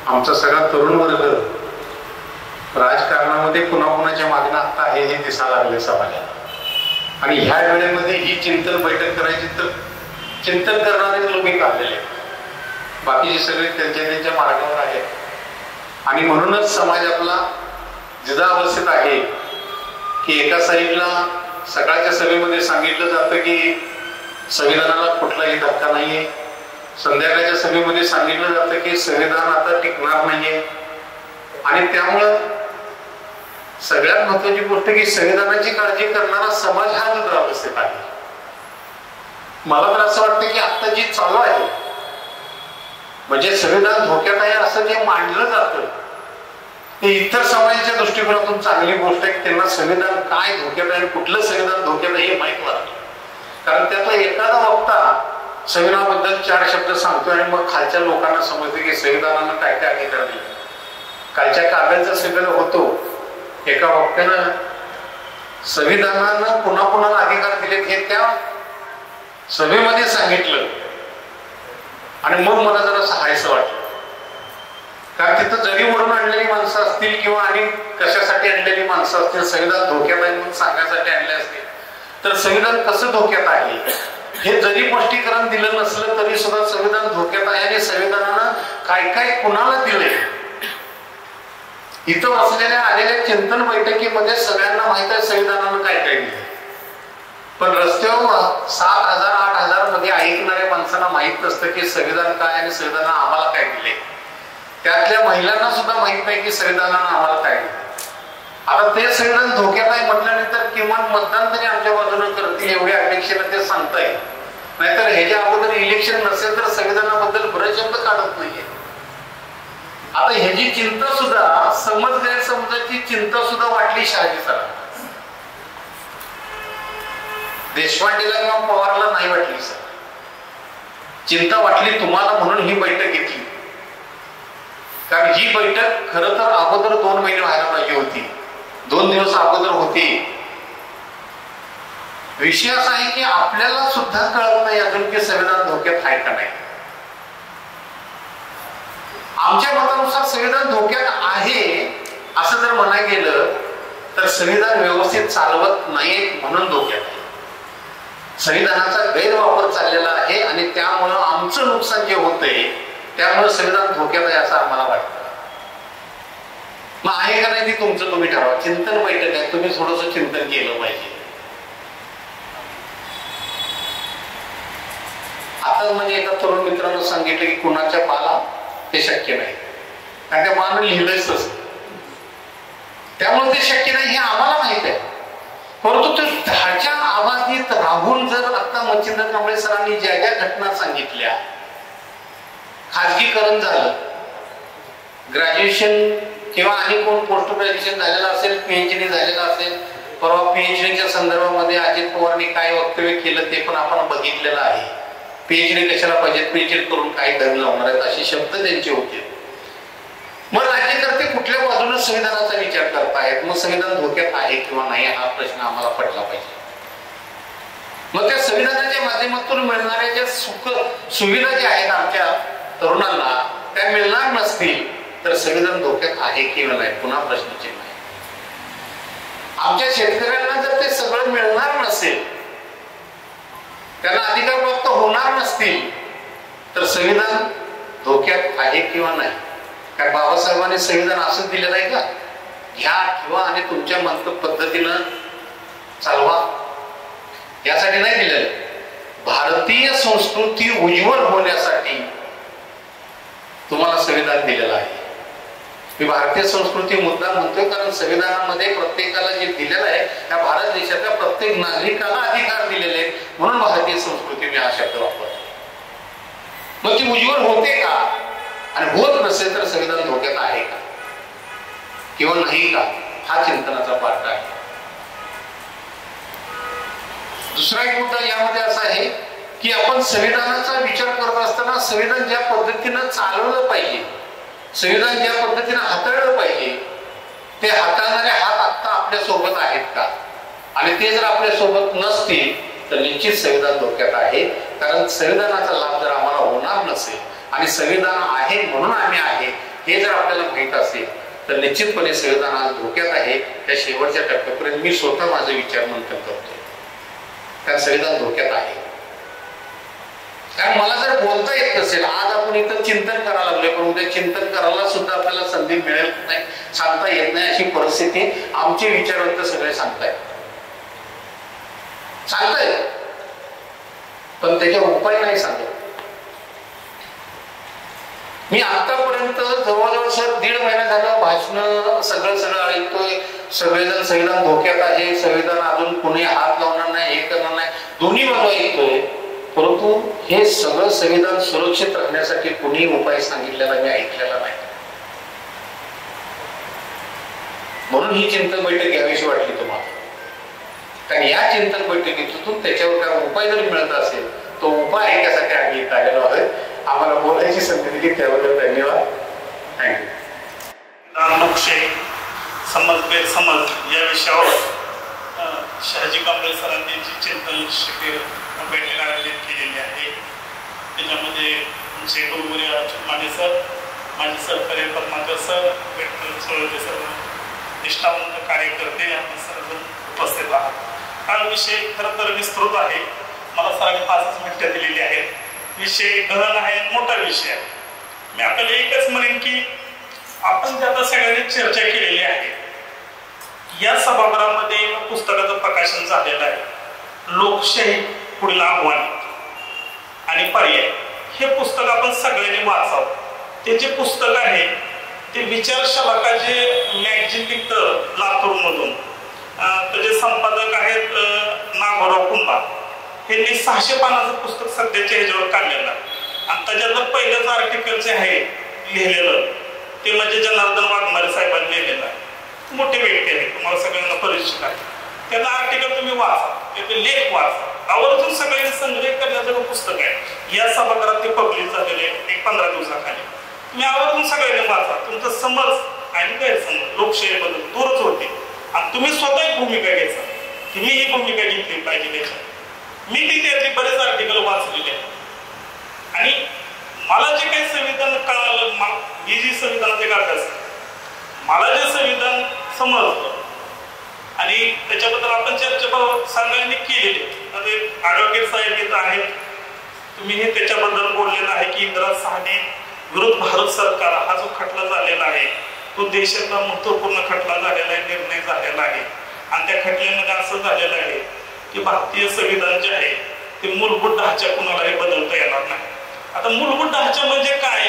आमचा सगळा तरुण वर्ग राजकारणामध्ये कुणाकुणाच्या मागणं आता आहे हे दिसायला लागले समाजाला. आणि ह्या वेळेमध्ये ही चिंतन बैठक करायची तर चिंतन करणारे लोक एक आलेले, बाकीचे सगळे त्यांच्या मार्गावर आहेत. आणि म्हणूनच समाज आपला जिदा अवस्थेत आहे की एका साईडला सकाळच्या सभेमध्ये सांगितलं जातं की संविधानाला कुठलाही धक्का नाहीये, संध्याकाळच्या सभेमध्ये सांगितलं जातं की संविधान आता टिकणार नाहीये. आणि त्यामुळं सगळ्यात महत्वाची गोष्ट की संविधानाची काळजी करणारा समाज हा जुदा अवस्थेत आहे. मला तर असं वाटतं की आता जी चालू आहे म्हणजे संविधान धोक्यात आहे असं जे मांडलं जातं ते इतर समाजाच्या दृष्टिकोनातून चांगली गोष्ट आहे की त्यांना संविधान काय धोक्यात आहे आणि कुठलं संविधान धोक्यात आहे हे माहीत वाटतं. कारण त्यातला एखादा वक्ता संविधानाबद्दल 4 शब्द सांगतो आणि मग खालच्या लोकांना समजते की संविधानानं काय काय अधिकार दिले. कालच्या काव्याचा सगळं होतो, एका वक्त्यानं संविधानानं पुन्हा पुन्हा अधिकार दिले हे त्या सभेमध्ये सांगितलं आणि मग मला जरा सहायचं वाटलं. कारण तिथं जरी ओढून आणलेली माणसं असतील किंवा आणि कशासाठी आणलेली माणसं असतील, संविधान धोक्यात आहे म्हणून सांगण्यासाठी आणले असतील, तर संविधान कसं धोक्यात आहे हे जरी स्पष्टीकरण दिलं नसलं तरी सुद्धा संविधान धोक्यात आहे आणि संविधानानं काय काय कुणाला दिले. इथं बसलेल्या आलेल्या चिंतन बैठकीमध्ये सगळ्यांना माहित आहे संविधानानं काय काय दिले, पण रस्त्यावर 7,000-8,000 मध्ये ऐकणाऱ्या माणसांना माहित नसतं की संविधान काय आणि संविधानानं आम्हाला काय दिले. त्यातल्या महिलांना सुद्धा माहित नाही की संविधानानं आम्हाला काय दिले. आता ते संविधान धोक्यात आहे म्हटल्यानंतर किमान मतदान तरी आमच्या बाजूने करतील एवढ्या अपेक्षेला ते सांगताय. नाहीतर ह्याच्या अगोदर इलेक्शन नसेल तर संविधानाबद्दल बरेच शब्द काढत नाहीये. आता ह्याची चिंता सुद्धा समज गैरसमजाची चिंता सुद्धा वाटली शहाजी सरांना. देशपांडेला किंवा पवारला नाही वाटली सर, चिंता वाटली तुम्हाला म्हणून ही बैठक घेतली. कारण ही बैठक खरं तर अगोदर 2 महिने व्हायला पाहिजे होती, 2 दिवस अगोदर होती. विषय असा आहे की आपल्याला सुद्धा कळत नाही अजून की संविधान धोक्यात आहे का नाही. आमच्या मतानुसार संविधान धोक्यात आहे असं जर म्हणायला गेलं तर संविधान व्यवस्थित चालवत नाही म्हणून धोक्यात आहे. संविधानाचा गैरवापर चाललेला आहे आणि त्यामुळं आमचं नुकसान जे होतंय त्यामुळे संविधान धोक्यात आहे असं आम्हाला वाटतं. मग आहे का नाही ते तुमचं तुम्ही ठरवा. चिंतन बैठक आहे, तुम्ही थोडंसं चिंतन केलं पाहिजे. आता म्हणजे एका तरुण मित्रानं सांगितलं की कुणाच्या पाला ते शक्य नाही आणि त्या पानं लिहिलंच तसं, त्यामुळे ते शक्य नाही हे आम्हाला माहित आहे. परंतु ते ढाच्या आवाजीत राहून जर आता मच्छिंद्र कांबळे सरांनी ज्या ज्या घटना सांगितल्या, खाजगीकरण झालं, ग्रॅज्युएशन किंवा आणि कोण पोस्ट ग्रॅज्युएशन झालेलं असेल, PhD झालेलं असेल, परवा PhDच्या संदर्भामध्ये अजित पवारांनी काय वक्तव्य केलं ते पण आपण बघितलेलं आहे. PhD कशाला पाहिजे, PhD करून काय धन लावणार आहेत असे शब्द त्यांचे होते. मग राज्यकर्ते कुठल्या बाजूने संविधानाचा विचार करतायत, मग संविधान धोक्यात आहे किंवा नाही हा प्रश्न आम्हाला पडला पाहिजे. मग त्या संविधानाच्या माध्यमातून मिळणाऱ्या ज्या सुविधा ज्या आहेत आमच्या तरुणांना त्या मिळणार नसतील तर संविधान धोक्यात आहे किंवा नाही पुन्हा प्रश्नचिन्ह आहे. आमच्या शेतकऱ्यांना जर ते सगळं मिळणार नसेल, त्यांना अधिकार प्राप्त होणार नसतील तर संविधान धोक्यात आहे किंवा नाही. काय बाबासाहेबांनी संविधान असंच दिलेलं आहे का, घ्या किंवा आणि तुमच्या मंत पद्धतीनं चालवा यासाठी नाही दिलेलं. भारतीय संस्कृती उज्ज्वल होण्यासाठी तुम्हाला संविधान दिलेलं आहे. मी भारतीय संस्कृती मुद्दा म्हणतोय कारण संविधानामध्ये प्रत्येकाला जे दिलेलं आहे त्या भारत देशातल्या प्रत्येक नागरिकाला अधिकार दिलेले आहेत म्हणून भारतीय संस्कृती मी हा शब्द वापरतो. मग ती उज्ज्वल होते का आणि होत नसेल तर संविधान धोक्यात आहे का किंवा नाही का हा चिंतनाचा पाठ आहे. दुसरा एक मुद्दा यामध्ये असा आहे की आपण संविधानाचा विचार करत असताना संविधान ज्या पद्धतीनं चालवलं पाहिजे, संविधान ज्या पद्धतीनं हाताळलं पाहिजे ते हाताळणारे हात आता आपल्या सोबत आहेत का, आणि ते जर आपल्या सोबत नसतील तर निश्चित संविधान धोक्यात आहे. कारण संविधानाचा लाभ जर आम्हाला होणार नसेल आणि संविधान आहे म्हणून आम्ही आहे हे जर आपल्याला माहित असेल तर निश्चितपणे संविधान आज धोक्यात आहे. त्या शेवटच्या टप्प्यापर्यंत मी स्वतः माझे विचार मंथन करतो. कारण संविधान धोक्यात आहे. कारण मला जर बोलता येत नसेल, आज आपण इथं चिंतन करायला लागलोय पण उद्या चिंतन करायला सुद्धा आपल्याला संधी मिळेल नाही, सांगता येत नाही अशी परिस्थिती आमचे विचारवंत सगळे सांगतायत पण त्याचे उपाय नाही सांगत. मी आतापर्यंत जवळजवळ सर 1.5 महिना झाला भाषण सगळं ऐकतोय. सगळेजण संविधान धोक्यात आहे, संविधान अजून कोणी हात लावणार नाही, हे करणार नाही, दोन्ही बाजू ऐकतोय. परंतु हे सगळं संविधान सुरक्षित राहण्यासाठी कुणी उपाय सांगितलेला मी ऐकलेला नाही. म्हणून ही चिंतन बैठक घ्यावीशी वाटली तुम्हाला. कारण या चिंतन बैठकीतून त्याच्यावर काय उपाय जर मिळत असेल तो उपाय ऐकण्यासाठी आम्ही इथं आलेलो आहोत. आम्हाला बोलायची संधी दिली त्याबद्दल धन्यवाद. थँक्यू. लोकशाही समज गैरसमज या विषयावर शहाजी कांबळे सरांनी जी चिंतन शिबिर बैठक आयोजित केलेली आहे त्याच्यामध्ये आमचे गुरुवर्य अच्युत माने सर, माझे सहकारी पद्माकर सर, सोळके सर, निष्ठावंत कार्यकर्ते आपण सर्वजण उपस्थित आहात. हा विषय खरं तर विस्तृत आहे. मला सरांनी 5 मिनिटं दिलेली आहेत. विषय गहन आहे, मोठा विषय आहे. मी आपल्याला एकच म्हणेन की आपण जे आता सगळ्यांनी चर्चा केलेली आहे या सभागृहामध्ये पुस्तकाचं प्रकाशन झालेलं आहे. लोकशाही पुढील आव्हान आणि पर्याय हे पुस्तक आपण सगळ्यांनी वाचावं. ते जे पुस्तक आहे ते विचारशलाका जे मॅगझिन निघतं लातूरमधून त्याचे संपादक आहेत नागोराव कुंभा. यांनी 600 पानाचं पुस्तक सध्याच्या ह्याच्यावर काढलेलं आहे. आणि त्याच्यात पहिलंच आर्टिकल जे आहे लिहिलेलं ते म्हणजे जनार्दन वाघमारे साहेबांनी लिहिलेलं आहे. मोठे व्यक्ती आहे, तुम्हाला सगळ्यांना परिचित आहे. त्याचं आर्टिकल तुम्ही वाचा, त्याचे लेख वाचा. आवर्जून सगळ्यांनी संग्रह करण्याचं पुस्तक आहे. या सभागृहात ते पब्लिश झालेले एक 15 दिवसाखाली. तुम्ही आवर्जून सगळ्यांनी वाचा. तुमचं समज आणि गैरसमज लोकशाहीबद्दल दूरच होते. आणि तुम्ही स्वतः एक भूमिका घ्यायचा की मी ही भूमिका घेतली पाहिजे त्याच्यात. मी ती त्यातले बरेच आर्टिकल वाचलेले आहेत. आणि मला जे काही संविधान कळालं, मी जी संविधानाचे अभ्यास मला जे संविधान समजलं आणि त्याच्याबद्दल आपण चर्चा सगळ्यांनी केलेली. ॲडव्होकेट साहेब इथं आहेत, तुम्ही हे त्याच्याबद्दल बोललेलं आहे की इंदिरा साहनी विरुद्ध भारत सरकार हा जो खटला झालेला आहे तो देशातला महत्वपूर्ण खटला झालेला आहे, निर्णय झालेला आहे. आणि त्या खटल्यामध्ये असं झालेलं आहे की भारतीय संविधान जे आहे ते मूलभूत ढाचा कुणालाही बदलता येणार नाही. आता मूलभूत ढाचा म्हणजे काय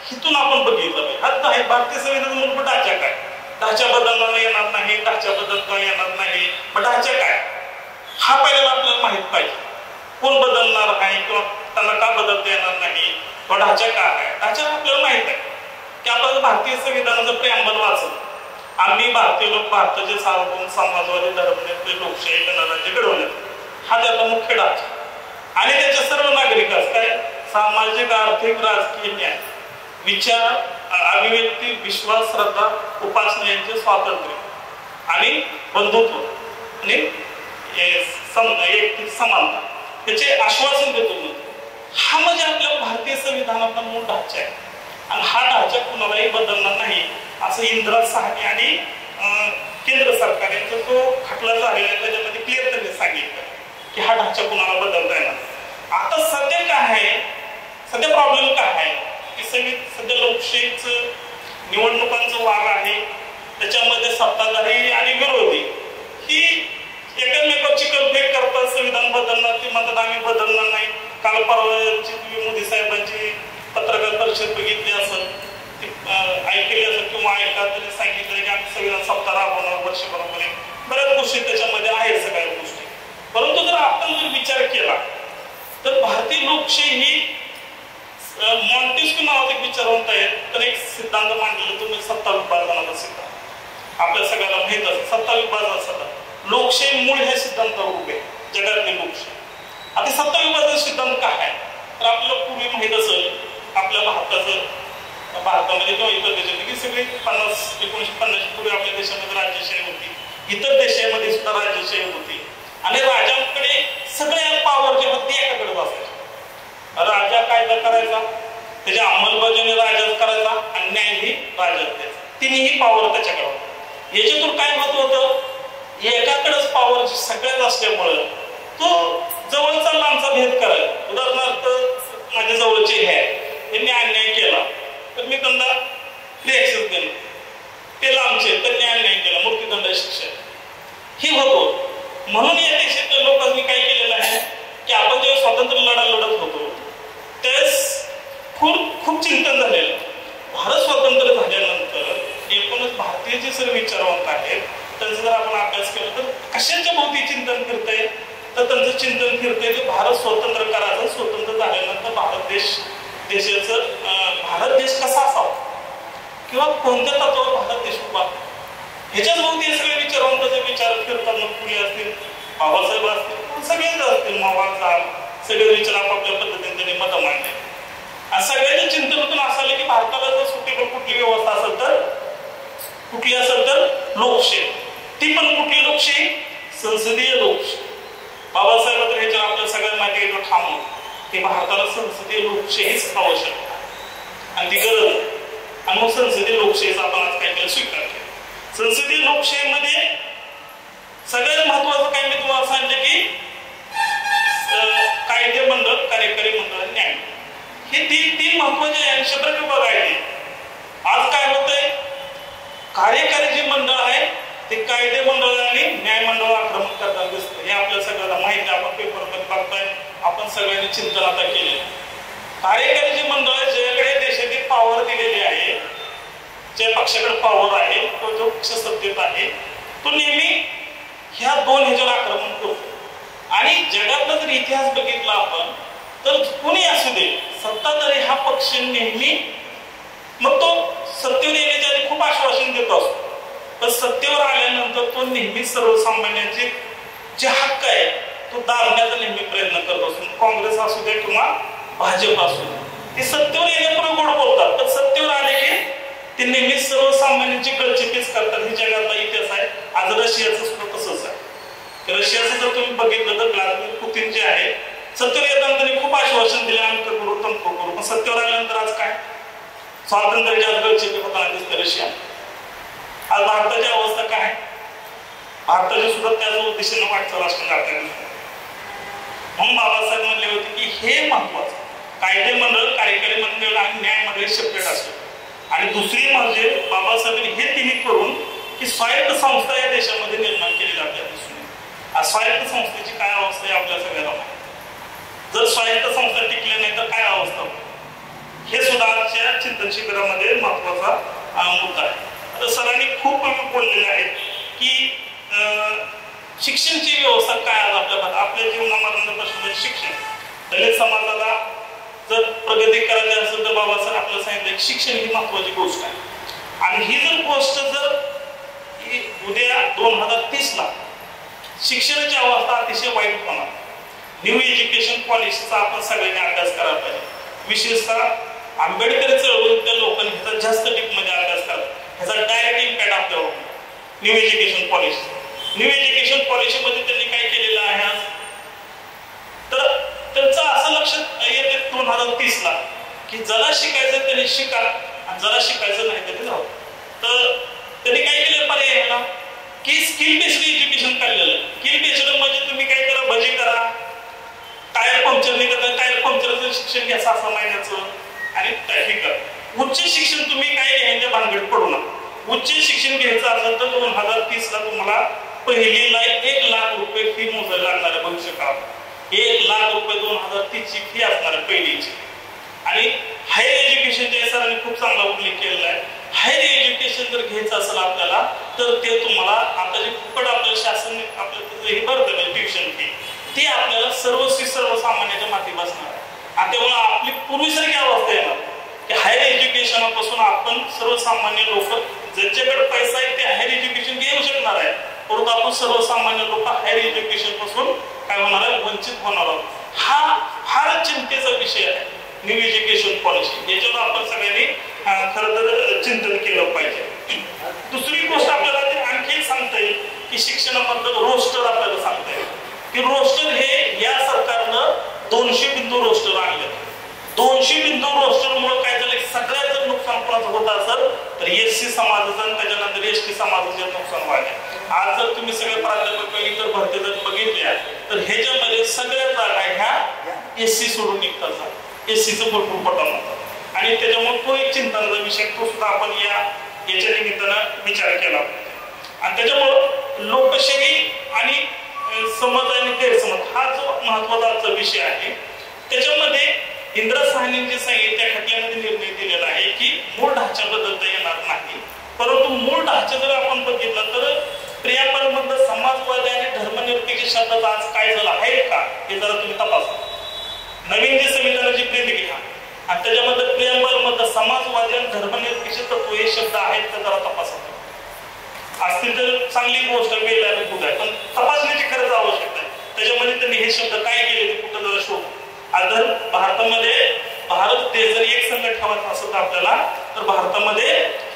हिथून आपण बघितलं पाहिजे. भारतीय संविधान मूलभूत ढाचा काय? ढाचा बदलता येणार नाही, ढाचा बदलता येणार नाही. मग ढाचा काय हा पहिल्यांदा आपल्याला माहित पाहिजे. कोण बदलणार आहे किंवा त्यांना का बदलता येणार नाही किंवा ढाचा काय आहे. ढाचा आपल्याला माहित आहे की आपण भारतीय संविधानाचं प्रेambल वाचलं. आम्ही भारतीय लोक भारताचे सार्वभौम समाजवादी धर्मनिरपेक्ष लोकशाही गणराज्य घडवले हा त्याचा मुख्य ढाचा. आणि त्याचे सर्व नागरिक काय सामाजिक, आर्थिक, राजकीय, न्याय, विचार, अभिव्यक्ती, विश्वास, श्रद्धा, उपासना यांचे स्वातंत्र्य आणि बंधुत्व आणि समानता त्याचे आश्वासन देतो. हा म्हणजे आपल्या भारतीय संविधानाचा मूळ ढाचा आहे. आणि हा ढाचा कुणालाही बदलणार नाही असं इंदिरा साहनी आणि केंद्र सरकार यांचा जो खटला झालेला आहे त्याच्यामध्ये क्लिअर त्यांनी सांगितलं की हा ढाचा कुणाला बदलता येणार. आता सध्या काय आहे, सध्या प्रॉब्लेम काय आहे की सध्या लोकशाहीचं निवडणुकांचं वार आहे. त्याच्यामध्ये सत्ताधारी आणि विरोधी ही एकमेकांवर चिकलफेक करतात. संविधान बदलणार ते म्हणतात आम्ही बदलणार नाही. काल परवाची तुम्ही मोदी साहेबांची पत्रकार परिषद बघितली असेल, ऐकली असेल किंवा ऐका त्यांनी सांगितलं की आम्ही संविधान सप्ताह राबवणार वर्षभरामध्ये. बऱ्याच गोष्टी त्याच्यामध्ये आहेत सगळ्या गोष्टी. परंतु जर आपण जर विचार केला तर भारतीय लोकशाही ही मॉन्टेस्क्यू नावाचे एक विचारवंत आहेत. तर एक सिद्धांत मांडलेला तुम्ही सत्ता विभाजनाचा सिद्धांत आपल्या सगळ्याला माहित असेल. सत्ता विभाजनाचा लोकशाही मूळ हे सिद्धांतावर उभे जगातली लोकशाही. आता सत्ता विभाजन सिद्धांत काय आहे तर आपल्याला पूर्वी माहित असेल आपल्या भारतामध्ये किंवा इतर देशात की सगळी 1950 पूर्वी आपल्या देशामध्ये राजेशाही होती, इतर देशामध्ये सुद्धा राजेशाही होती. आणि राजांकडे सगळ्या पॉवरच्या हद्दी एकाकडे असायच्या. राजा कायदा करायचा, त्याच्या अंमलबजावणी राजाच करायचा आणि न्यायही राजाच द्यायचा. तिन्ही पॉवर त्याच्याकडे होता. याच्यातून काय होत होतं एकाकडेच पॉवर सगळ्यात असल्यामुळं तो जवळचा लांबचा भेद करायला. उदाहरणार्थ माझ्या जवळचे हे त्यांनी अन्याय केला तर मी त्यांना फ्री ऍक्सेस दिलं. ते लांबचे त्यांनी अन्याय केला मृत्यूदंड शिक्षा ही होतो. म्हणून या देशातल्या लोकांनी काय केलेलं आहे की आपण जेव्हा स्वातंत्र्य लढा लढत होतो त्यावेळेस खूप चिंतन झालेलं. भारत स्वतंत्र झाल्यानंतर एकूणच भारतीय जे सर्व विचारवंत आहेत त्यांचा जर आपण अभ्यास केला तर कशाच्या भोवती चिंतन फिरतंय तर त्यांचं चिंतन फिरतंय ते भारत स्वतंत्र करायचं. स्वतंत्र झाल्यानंतर भारत देश कसा असावा किंवा कोणत्या तत्वावर भारत देश उभा ह्याच्याच भोवती हे सगळे विचारवंताचे विचार फिरतात. मग फुले असतील, बाबासाहेब असतील, सगळेच असतील, मावळ सगळे विचार आपापल्या पद्धतीने त्यांनी मतं मांडले. आणि सगळ्यांच्या चिंतनातून असं आलं की भारताला जर सुटेबल कुठली व्यवस्था असेल तर कुठली असेल तर लोकशाही. ती पण कुठली लोकशाही? संसदीय लोकशाही. बाबासाहेब तर ह्याच्यावर आपल्या सगळ्या माहिती येतो ठाम होत की भारताला संसदीय लोकशाहीच आवश्यक आहे आणि ती गरज आहे. आणि मग संसदीय लोकशाहीचा आपण आज काय केलं? स्वीकार केला. संसदीय लोकशाहीमध्ये सगळ्यात महत्वाचं काय मी तुम्हाला सांगितलं की कायदे मंडळ, कार्यकारी मंडळ आणि न्याय हे तीन महत्वाचे क्षेत्र विभाग आहेत. आज काय होतंय? कार्यकारी जे मंडळ आहे ते कायदे मंडळ आणि न्याय मंडळ आक्रमण करताना दिसतं. हे आपल्या सगळ्यांना माहिती आहे. आपण पेपरमध्ये बघताय, आपण सगळ्यांनी चिंतन आता केले. कार्यकारी जे मंडळ आहे, ज्याकडे देशातील पॉवर दिलेली आहे, ज्या पक्षाकडे पॉवर आहे, तो जो पक्ष सत्तेत आहे, तो नेहमी ह्या दोन ह्याच्यावर आक्रमण करतो. आणि जगातला जर इतिहास बघितला आपण तर कोणी असू दे, सत्ताधारी हा पक्ष नेहमी मग तो सत्तेवर येण्याच्या आधी खूप आश्वासन देत असतो, पण सत्तेवर आल्यानंतर तो नेहमी सर्वसामान्यांचे जे हक्क आहे तो दाबण्याचा नेहमी प्रयत्न करत असतो. काँग्रेस असू दे किंवा भाजप असू दे, ते सत्तेवर येण्यापूर्वी गोड बोलतात, पण सत्तेवर आले की ते नेहमी सर्वसामान्यांची गळचेपीच करतात. हे जगातला इतिहास आहे. आज रशियाचं सुद्धा तसंच आहे. रशियाचं जर तुम्ही बघितलं तर व्लादिमीर पुतिन जे आहे, सत्तेवर येताना त्यांनी खूप आश्वासन दिले, आम्ही करू तमको करू, पण सत्तेवर आल्यानंतर आज काय स्वातंत्र्याच्या गळचेपी होताना दिसते रशिया. आज भारताची अवस्था काय आहे? भारताची सुद्धा त्याच दिशेनं वाटचाल असणं आपल्याला. म्हणून बाबासाहेब म्हणले होते की हे महत्वाचं, कायदे मंडळ, कार्यकारी मंडळ आणि न्याय मंडळ सेपरेट असतो. आणि दुसरी म्हणजे बाबासाहेबांनी हे तिन्ही करून की स्वायत्त संस्था या देशामध्ये निर्माण केलेली आपल्याला दिसून येते. स्वायत्त संस्थेची काय अवस्था आहे आपल्या सगळ्यांना माहिती. जर स्वायत्त संस्था टिकल्या नाही तर काय अवस्था होती, हे सुद्धा आजच्या चिंतन शिबिरामध्ये महत्वाचा मुद्दा आहे. आता सरांनी खूप बोललेले आहेत की शिक्षणाची व्यवस्था काय आज आपल्या जीवनामध्ये प्रश्न शिक्षण. दलित समाजाला जर प्रगती करायची असेल तर बाबासाहेब आपल्याला सांगितलं की शिक्षण ही महत्वाची गोष्ट आहे. आणि ही जर गोष्ट जर उद्या 2030 ला शिक्षणाची अवस्था अतिशय वाईट होणार. न्यू एज्युकेशन पॉलिसीचा आपण सगळ्यांनी अभ्यास करायला पाहिजे. विशेषतः आंबेडकरी चळवळीतल्या लोकांनी ह्याचा जास्त डीपमध्ये अभ्यास करा. ह्याचा डायरेक्ट इम्पॅक्ट आपल्यावर new education policy. New education पॉलिसीमध्ये त्यांनी काय केलेलं आहे आज तर त्यांचं असं लक्षात येते 2030 ला की ज्याला शिकायचं त्यांनी शिका आणि ज्याला शिकायचं नाही त्यांनी जाऊ. तर त्यांनी काय केलं पर्याय की स्किल बेस्ड एज्युकेशन काढलेलं. स्किल बेस्ड म्हणजे तुम्ही काय करा, भजी करा, टायर पंक्चर नाही करता, टायर पंक्चरचं शिक्षण घ्या 6 महिन्याचं आणि हे करा. उच्च शिक्षण तुम्ही काय घ्यायच्या भानगडीत पडू नका. उच्च शिक्षण घ्यायचं असेल तर 2030 ला तुम्हाला पहिलीला 1 लाख रुपये फी मोजायला लागणार आहे. भविष्यकाळात 1 लाख रुपये 2030 ची फी असणार आहे पहिलीची. आणि हायर एज्युकेशनच्या सरांनी खूप चांगला उल्लेख केलेला आहे. हायर एज्युकेशन जर घ्यायचं असेल आपल्याला तर ते तुम्हाला आता जे फुकट आपलं शासन आपलं हे भरतं ट्युशन फी, ती आपल्याला सर्वसामान्याच्या माती बसणार आहे. आणि त्यामुळे आपली पूर्वीसारखी अवस्था येणार की हायर एज्युकेशनापासून आपण सर्वसामान्य लोक ज्यांच्याकडे पैसा आहे ते हायर एज्युकेशन घेऊ शकणार आहे, परंतु आपण सर्वसामान्य लोक हायर एज्युकेशन पासून काय होणार आहे, वंचित होणार आहोत. हा फार चिंतेचा विषय आहे न्यू एज्युकेशन पॉलिसी. याच्यावर आपण सगळ्यांनी खरं तर चिंतन केलं पाहिजे. दुसरी गोष्ट आपल्याला आणखी सांगता येईल की शिक्षणाबद्दल रोस्टर आपल्याला सांगता येईल की रोस्टर हे या सरकारनं 200 बिंदू रोस्टर आणले. 200 बिंदू रोस्टर मुळे काय झालं, सगळ्यात जर नुकसान कोणाचं होत असेल तर एससी समाजाचं आणि त्याच्यानंतर एसटी समाजाचं नुकसान व्हायला. आज जर तुम्ही सगळे प्राध्यापक इतर भरती जर बघितल्या तर ह्याच्यामध्ये सगळ्या जागा ह्या एससी सोडून निघतात. एससीचं भरपूर पटन होतं आणि त्याच्यामुळे तो एक चिंतनाचा विषय, तो सुद्धा आपण याच्या निमित्तानं विचार केला. आणि त्याच्यामुळं लोकशाही आणि समज आणि गैरसमज हा जो महत्वाचा विषय आहे, त्याच्यामध्ये इंदिरा साहनींनी सांगितलं त्या खटल्यामध्ये निर्णय दिलेला आहे की मूळ ढाचा बदलता येणार नाही, परंतु मूळ ढाचा जर आपण बघितला तर प्रियांबलमधलं समाजवादी आणि धर्मनिरपेक्ष शब्दाचा आज काय झाला आहे का हे जरा तुम्ही तपासा. नवीन जे संविधानाची प्रिंट घ्या आणि त्याच्यामध्ये प्रियांबलमधलं समाजवादी आणि धर्मनिरपेक्ष तत्व हे शब्द आहेत तर जरा तपासा. असतील तर चांगली गोष्ट वेळ खूप आहे, पण तपासण्याची खरंच आवश्यकता आहे. त्याच्यामध्ये त्यांनी हे शब्द काय केले ते कुठं जरा शोध. आता भारतामध्ये भारत देश जर एक संघ ठेवायचा असेल तर आपल्याला, तर भारतामध्ये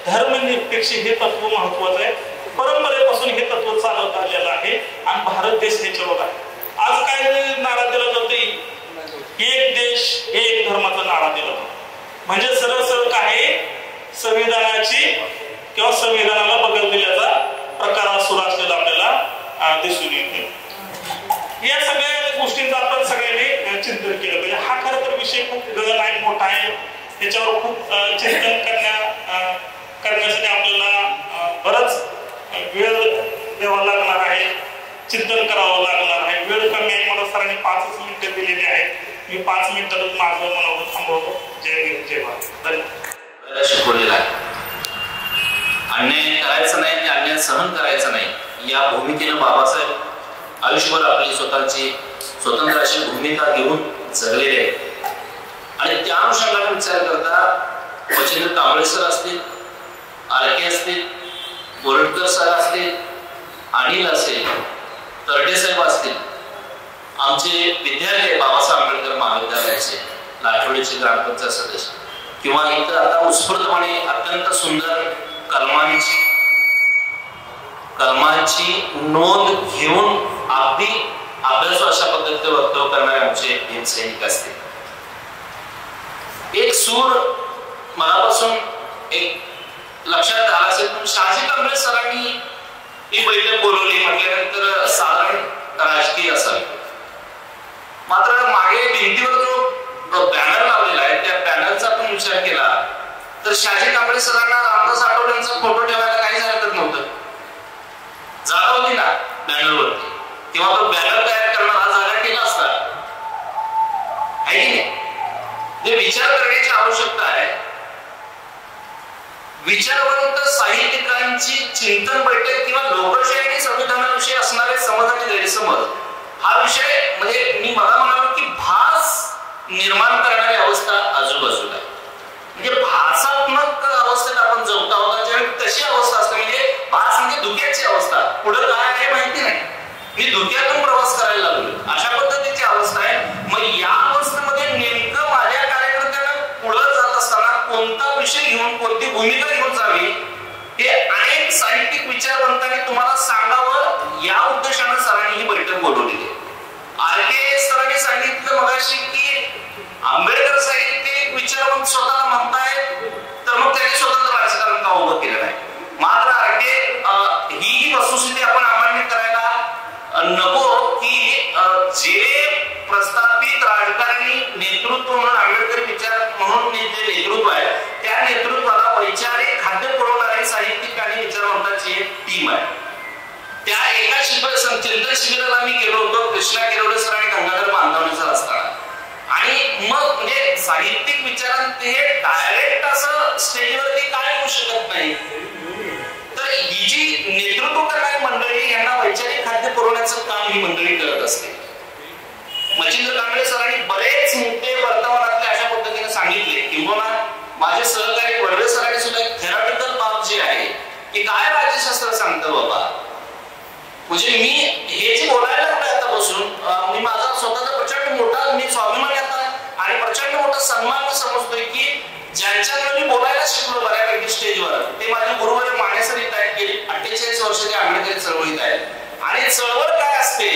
धर्मनिरपेक्ष हे तत्व महत्वाचं आहे. परंपरेपासून हे तत्व चालवत आलेलं आहे आणि भारत देश हे चलवत आहे. आज काय नारा दिला जातो, एक देश एक धर्माचा नारा दिला जातो. म्हणजे सरळ सरळ काय संविधानाची किंवा संविधानाला बगल दिल्याचा प्रकार सुरू असलेला आपल्याला दिसून येतो. या सगळ्या गोष्टींचं आपण सगळ्यांनी चिंतन केलं पाहिजे. हा खरं तर विषय खूप गहन आहे, मोठा आहे. त्याच्यावर खूप चिंतन करण्यासाठी आपल्याला बराच वेळ द्यावा लागणार आहे, चिंतन करावं लागणार आहे. वेळ कमी आहे, मला सरांनी 5 मिनिटं दिलेली आहेत. मी 5 मिनिटातच माझं मनोगत थांबवतो. जय भीम, जय भारत. धन्यवाद. शिकवलेला आहे अन्याय करायचं नाही आणि अन्याय सहन करायचं नाही या भूमिकेनं बाबासाहेब आयुष्यभर आपली स्वतःची स्वतंत्र अशी भूमिका घेऊन जगलेले आहेत. आणि त्या अनुषंगाने विचार करता मच्छिंद्र कांबळे सर असतील, आरके असतील, बोरटकर सर असतील, अनिल असेल, तरडे साहेब असतील, आमचे विद्यार्थी बाबासाहेब आंबेडकर महाविद्यालयाचे लाठवडीचे ग्रामपंचायत सदस्य किंवा इथं आता उत्स्फूर्तपणे अत्यंत सुंदर कलमांची नोंद घेऊन अगदी अभ्यासू अशा पद्धतीने वक्तव्य करणारे आमचे भीम सैनिक असतील. एक सूर मनापासून एक लक्षात आला असेल, पण शहाजी कांबळे सरांनी ही बैठक बोलवली म्हटल्यानंतर साधारण राजकीय असावी. मात्र मागे भिंतीवर जो बॅनर लावलेला आहे त्या बॅनरचा आपण विचार केला तर शहाजी कांबळे सरांना रामदास आठवलेंचा फोटो ठेवायला काही हरकत नव्हतं. जागा होती ना बॅनरवरती, किंवा तो बॅनर तयार करणारा जागा केला असता, आहे की नाही? जे विचार करण्याची आवश्यकता आहे. विचारवंत साहित्यिकांची चिंतन बैठक किंवा लोकशाही आणि संविधानाविषयी असणारे समज आणि गैरसमज हा विषय म्हणजे मी मला म्हणालो की भास निर्माण करणारी अवस्था आजूबाजूला आहे. म्हणजे भासात्मक अवस्थेत आपण जगत आहोत. ज्यावेळी तशी अवस्था असते म्हणजे भास म्हणजे धुक्याची अवस्था, पुढे काय आहे माहिती नाही, मी धुक्यातून प्रवास करायला लागलो अशा पद्धतीची अवस्था आहे. मग या अवस्थेमध्ये नेमकं माझ्या कार्यकर्त्यांना पुढे जात असताना कोणता विषय घेऊन कोणती भूमिका घेऊन जावी हे अनेक साहित्यिक विचारवंतांनी तुम्हाला सांगावं या उद्देशाने सरांनी ही बैठक बोलवलेली आहे. आरके सरांनी सांगितलं मगाशी की आंबेडकर साहित्यिक विचारवंत स्वतःला म्हणतायत, तर मग त्यांनी स्वतंत्र राजकारण का उभं केलं नाही. मात्र आरके ही वस्तुस्थिती आपण अमान्य करायला नको की जे प्रस्थापित राजकारणी नेतृत्व म्हणून आंबेडकरी विचार म्हणून जे नेतृत्व आहे त्या नेतृत्वाला वैचारिक खाद्य पुरवणारी साहित्यिक आणि विचारवंतांची एक टीम आहे. त्या एका चिंतन शिबिराला मी गेलो होतो कृष्णा किरवडे सर आणि गंगाधर बांधवणे सर असताना. आणि मग म्हणजे साहित्यिक विचारांत हे डायरेक्ट असं स्टेजवरती काय होऊ शकत नाही. तर ही जी नेतृत्व करणारी मंडळी यांना वैचारिक खाद्य पुरवण्याचं काम ही मंडळी करत असते. मच्छिंद्र कांबळे सरांनी बरेच मुद्दे वर्तमानातले अशा पद्धतीने सांगितले. किंवा माझे सहकारी वडवे सरांनी सुद्धा एक थेरॉटिकल बाब जे आहे की काय राज्यशास्त्र सांगतं बाबा, म्हणजे मी हे जे बोलायला लागलो आता बसून मी माझा स्वतःचा प्रचंड मोठा मी स्वाभिमान येतात आणि प्रचंड मोठा सन्मान समजतोय की ज्यांच्याकडे मी बोलायला शिकलो बऱ्यापैकी स्टेजवर ते माझे गुरुवारी मानेसर येत आहेत. गेली 48 वर्ष ते आंबेडकरी चळवळीत आहेत. आणि चळवळ काय असते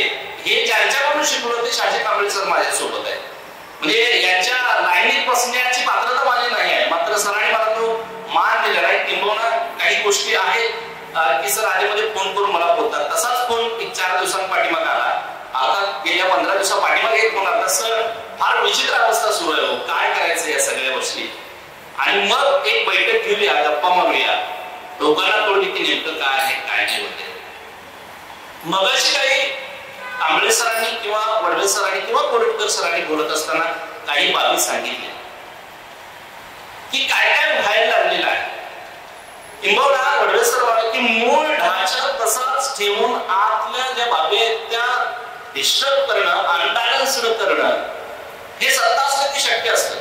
हे ज्यांच्याकडून शिकलो ते शहाजी कांबळे सर माझ्यासोबत आहे. म्हणजे यांच्या लाईनीत बसण्याची पात्रता माझी नाही आहे. मात्र सरांनी मला तो मान दिलेला आहे. किंबहुना काही गोष्टी आहेत की सर आधीमध्ये फोन करून मला बोलतात. तसाच फोन एक 4 दिवसांपाठीमागे आला. आता गेल्या 15 दिवसापाठीमागे एक फोन आला, सर फार विचित्र अवस्था सुरू आहे, काय करायचं या सगळ्या गोष्टी. आणि मग एक बैठक घेऊया, गप्पा मारूया, लोकांना कळली की नेमकं काय आहे काय नाही होते. मगाशी काही कांबळे सरांनी किंवा वडवे सरांनी किंवा कोरटकर सरांनी बोलत असताना काही बाबी सांगितल्या की काय काय व्हायला लागलेलं आहे. किंबहुना वडवे सर म्हणाले की मूळ ढाचा तसाच ठेवून आतल्या ज्या बाबी आहेत त्या डिस्टर्ब करणं, अनबॅलन्स्ड करणं हे सत्ता असलं की शक्य असतं.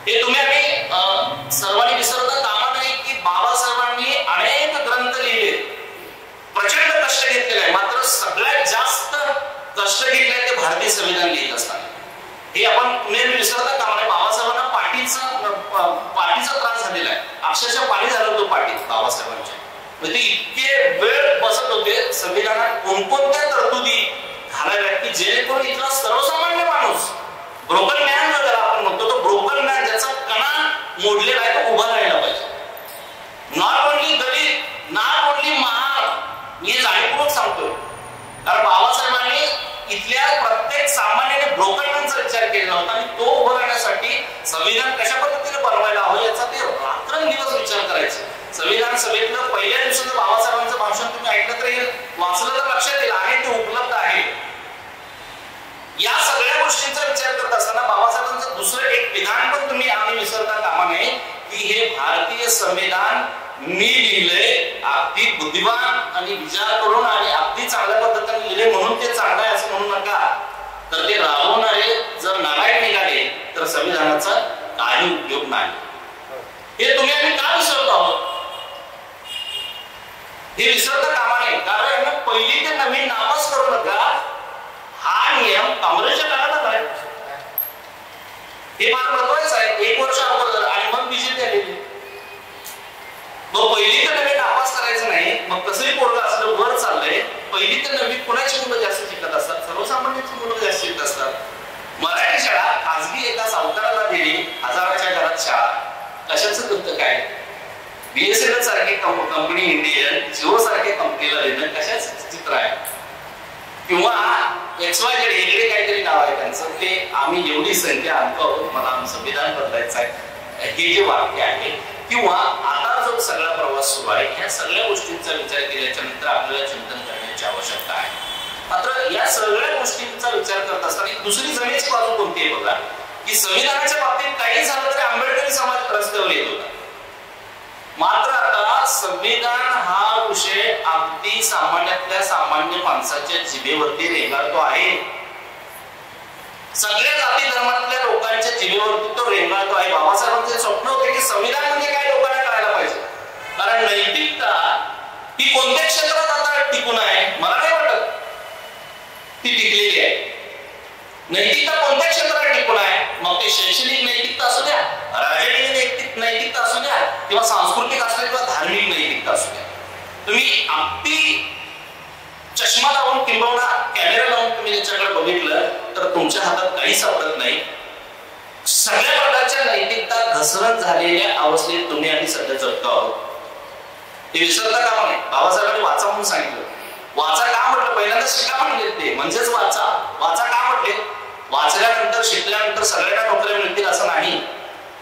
हे तुम्ही आम्ही सर्वांनी विसरता कामा नाही की बाबासाहेबांनी अनेक ग्रंथ लिहिले प्रचंड कष्ट घेतलेले आहे, मात्र सगळ्यात जास्त कष्ट घेतले ते भारतीय संविधान लिहित असताना. हे आपण नेहमी विसरता कामा नये. बाबासाहेबांना पाठीचा त्रास झालेला आहे, अक्षरशः पाणी झालं होतं पाठीत बाबासाहेबांच्या. म्हणजे इतके वेळ बसत होते संविधानात कोणकोणत्या तरतुदी घालाव्या की जेणेकरून इथला सर्वसामान्य माणूस ब्रोकन मॅन जो त्याला आपण म्हणतो, तो ब्रोकन मॅन ज्याचा कणा मोडलेला आहे तो उभा राहायला पाहिजे. Not only Dalit, not only Mahar, मी जाणीवपूर्वक सांगतोय कारण बाबासाहेबांनी इथल्या प्रत्येक सामान्याने ब्रोकन मॅनचा विचार केला होता आणि तो उभं राहण्यासाठी संविधान कशा पद्धतीने बनवायला हवं याचा ते रात्रंदिवस विचार करायचे. संविधान सभेतलं पहिल्या दिवसाचं बाबासाहेबांचं भाषण तुम्ही ऐकलं तरी वाचलं तर लक्षात येईल आहे, ते उपलब्ध आहे. या सगळ्या गोष्टींचा विचार करत असताना बाबासाहेबांचं दुसरं एक विधान पण तुम्ही आम्ही विसरता कामा नये की हे भारतीय संविधान मी लिहिले अगदी बुद्धिमान आणि विचार करून आणि अगदी चांगल्या पद्धतीने लिहिले म्हणून ते चांगलं आहे असं म्हणू नका. तर ते राबवणारे जर नालायक निघाले तर संविधानाचा काही उपयोग नाही. हे तुम्ही आम्ही का विसरतो आहोत? हे विसरता कामा नये कारण पहिली ते नवीन नापास करू नका हा नियम काँग्रेसच्या काळात आहे. हे फार महत्वाचं आहे. 1 वर्ष अगोदर आणि मग बीजेपी आलेली. मग पहिली तर नवीन नापास करायचं नाही. मग कसंही पोरगं असलं वर चाललंय, पहिली तर नवीन कोणाची मुलं जास्त शिकत असतात? सर्वसामान्यांची मुलं जास्त शिकत असतात. मराठी शाळा खाजगी एका सावकाराला दिली, हजाराच्या घरात शाळा. कशाचं करतं काय? BSNL सारखी कंपनी, इंडियन जिओ सारख्या कंपनीला देणं कशाच चित्र आहे? किंवा XYZ इकडे काहीतरी नाव आहे त्यांचं, ते आम्ही एवढी संख्या आणतो आहोत, मला संविधान बदलायचं आहे, हे जे वाक्य आहे. किंवा आता जो सगळा प्रवास सुरू आहे ह्या सगळ्या गोष्टींचा विचार केल्याच्या नंतर आपल्याला चिंतन करण्याची आवश्यकता आहे. मात्र या सगळ्या गोष्टींचा विचार करत असताना दुसरी जमेची बाजू कोणती आहे बघा की संविधानाच्या बाबतीत काही झालं तरी आंबेडकरी समाज रस्त्यावर येत होता. मात्र आता संविधान हा विषय अगदी सामान्यातल्या सामान्य माणसाच्या जिभेवरती रेंगाळतो आहे. सगळ्या जाती धर्मातल्या लोकांच्या जिभेवरती तो रेंगाळतो आहे. बाबासाहेबांचे स्वप्न होते की संविधान म्हणजे काय लोकांना कळायला पाहिजे. कारण नैतिकता ही कोणत्या क्षेत्रात आता टिकून आहे मला नाही वाटत ती टिकलेली आहे. नैतिकता कोणत्या क्षेत्रात टिकून आहे? मग ते शैक्षणिक नैतिकता असू द्या, राजकीय नैतिकता असू द्या किंवा सांस्कृतिक असू द्या किंवा धार्मिक नैतिकता असू द्या. तुम्ही अगदी चष्मा लावून किंबहुना कॅमेरा लावून तुम्ही त्याच्याकडे बघितलं तर तुमच्या हातात काही सापडत नाही. सगळ्या प्रकारच्या नैतिकता घसरत झालेल्या अवस्थेत तुम्ही आधी सध्या जगतो आहोत. हे विसरता कामा नये. बाबासाहेबांनी वाचा म्हणून सांगितलं. वाचा का म्हटलं? पहिल्यांदा शिका म्हटले ते म्हणजेच वाचा. वाचा का म्हटले? वाचल्यानंतर शिकल्यानंतर सगळ्यांना नोकऱ्या मिळतील असं नाही.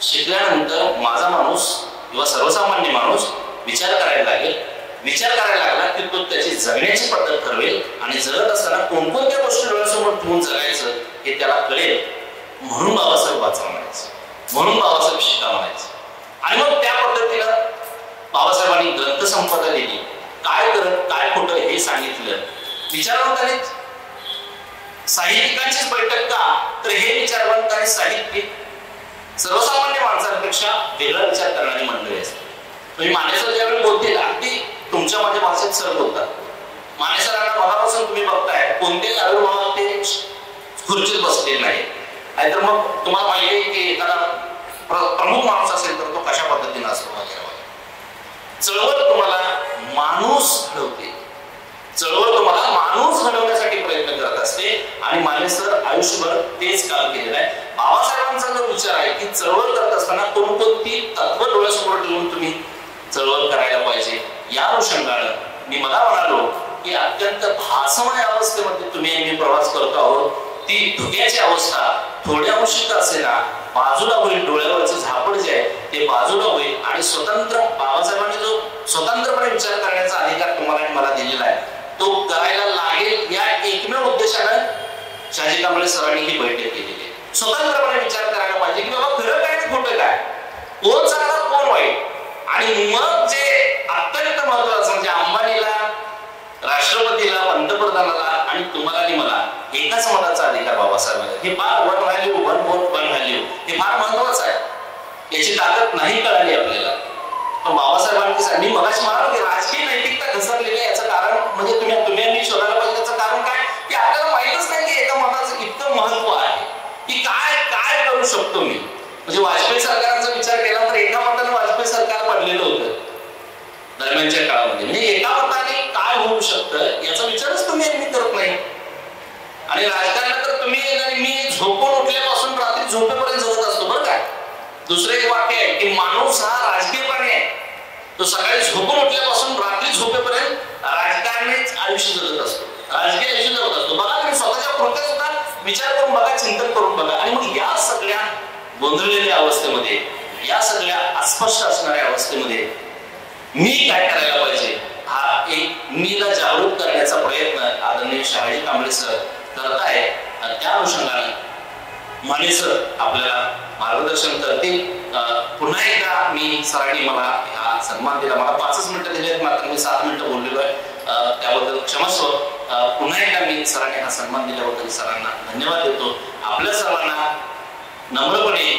शिकल्यानंतर माझा माणूस किंवा सर्वसामान्य माणूस विचार करायला लागेल. विचार करायला लागला की तो त्याची जगण्याची पद्धत ठरवेल आणि जगत असताना कोणकोणत्या गोष्टी डोळ्यासमोर ठेवून जगायचं हे त्याला कळेल. म्हणून बाबासाहेब वाचा म्हणायचं, म्हणून बाबासाहेब शिका म्हणायचं. आणि मग त्या पद्धतीनं बाबासाहेबांनी ग्रंथसंपदा दिली. काय करत काय खोटं हे सांगितलं. विचारवंतांनी साहित्यिकांचीच बैठक का? तर हे विचारवंत आणि साहित्यिक सर्वसामान्य माणसांपेक्षा वेगळा विचार करणारी मंडळी असते. तुम्ही मानेसर ज्यावेळी बोलतील अगदी तुमच्या माझ्या भाषेत सर बोलतात. मानेसरांना मनापासून तुम्ही बघताय कोणत्याच आविर्भावात ते खुर्चीत बसलेले नाही. नाहीतर मग तुम्हाला माहिती आहे की एखादा प्रमुख माणूस असेल तर तो कशा पद्धतीने असतो वगैरे. चळवळ तुम्हाला माणूस घडवते. चळवळ तुम्हाला माणूस घडवण्यासाठी प्रयत्न करत असते आणि मानेसर आयुष्यभर तेच काम केलेलं आहे. बाबासाहेबांचा जो विचार आहे की चळवळ करत असताना कोणकोणती तत्व डोळ्यासमोर ठेवून तुम्ही चळवळ करायला पाहिजे या अनुषंगानं मी मला म्हणालो की अत्यंत भासमय अवस्थेमध्ये तुम्ही मी प्रवास करतो आहोत. ती धुक्याची अवस्था थोड्या अंशी का असेना बाजूला होईल. डोळ्यावरचं झापड जे आहे ते बाजूला होईल आणि स्वतंत्र बाबासाहेबांनी जो स्वतंत्रपणे विचार करण्याचा अधिकार तुम्हाला आणि मला दिलेला आहे तो करायला लागेल या एकमेव उद्देशानं शहाजी कांबळे सरांनी ही बैठक केलेली आहे. स्वतंत्रपणे विचार करायला पाहिजे की बाबा खरं काय आणि खोटं काय, कोण चांगला कोण वाईट. आणि मग जे अत्यंत महत्वाचं म्हणजे अंबानीला, राष्ट्रपतीला, पंतप्रधानाला आणि तुम्हाला आणि मला एकाच मताचा अधिकार बाबासाहेबांना. हे फार one value, one vote one value हे फार महत्वाचं आहे. याची ताकद नाही कळाली आपल्याला. पण बाबासाहेबांनी मी मगाशी म्हणालो की राजकीय नैतिकता घसरलेली आहे. याचं कारण म्हणजे तुम्ही शोधायला पाहिजे. त्याचं कारण काय की आपल्याला माहितच नाही की एका मताचं इतकं महत्व आहे की काय करू शकतो मी. म्हणजे वाजपेयी सरकारांचा विचार केला तर एका मताने वाजपेयी सरकार पडलेलं होतं दरम्यानच्या काळामध्ये. म्हणजे एका मताने काय होऊ शकतं याचा विचारच तुम्ही करत नाही. आणि राजकारणात तर तुम्ही मी झोपून उठल्यापासून रात्री झोपेपर्यंत जगत असतो बरं काय. दुसरं एक वाक्य आहे की माणूस हा राजकीय प्राणी आहे. तो सकाळी झोपून उठल्यापासून रात्री झोपेपर्यंत राजकारणीच आयुष्य जगत असतो, राजकीय आयुष्य जगत असतो. बघा तुम्ही स्वतःच्या कृत्यात सुद्धा विचार करून बघा, चिंतन करून बघा. आणि मग या सगळ्या गोंधळलेल्या अवस्थेमध्ये, या सगळ्या अस्पष्ट असणाऱ्या अवस्थेमध्ये मी काय करायला पाहिजे हा एक मीला जागृत करण्याचा प्रयत्न आदरणीय शहाजी कांबळे सर करत आहे. त्या अनुषंगाने माने सर आपल्याला मार्गदर्शन करतील. पुन्हा एकदा मी सरांनी मला हा सन्मान दिला. मला 5 मिनिटं दिले आहेत, मात्र मी 7 मिनिटं बोललेलो आहे, त्याबद्दल क्षमस्व. पुन्हा एकदा मी सरांनी हा सन्मान दिल्याबद्दल सरांना धन्यवाद देतो. आपल्या सर्वांना नम्रपणे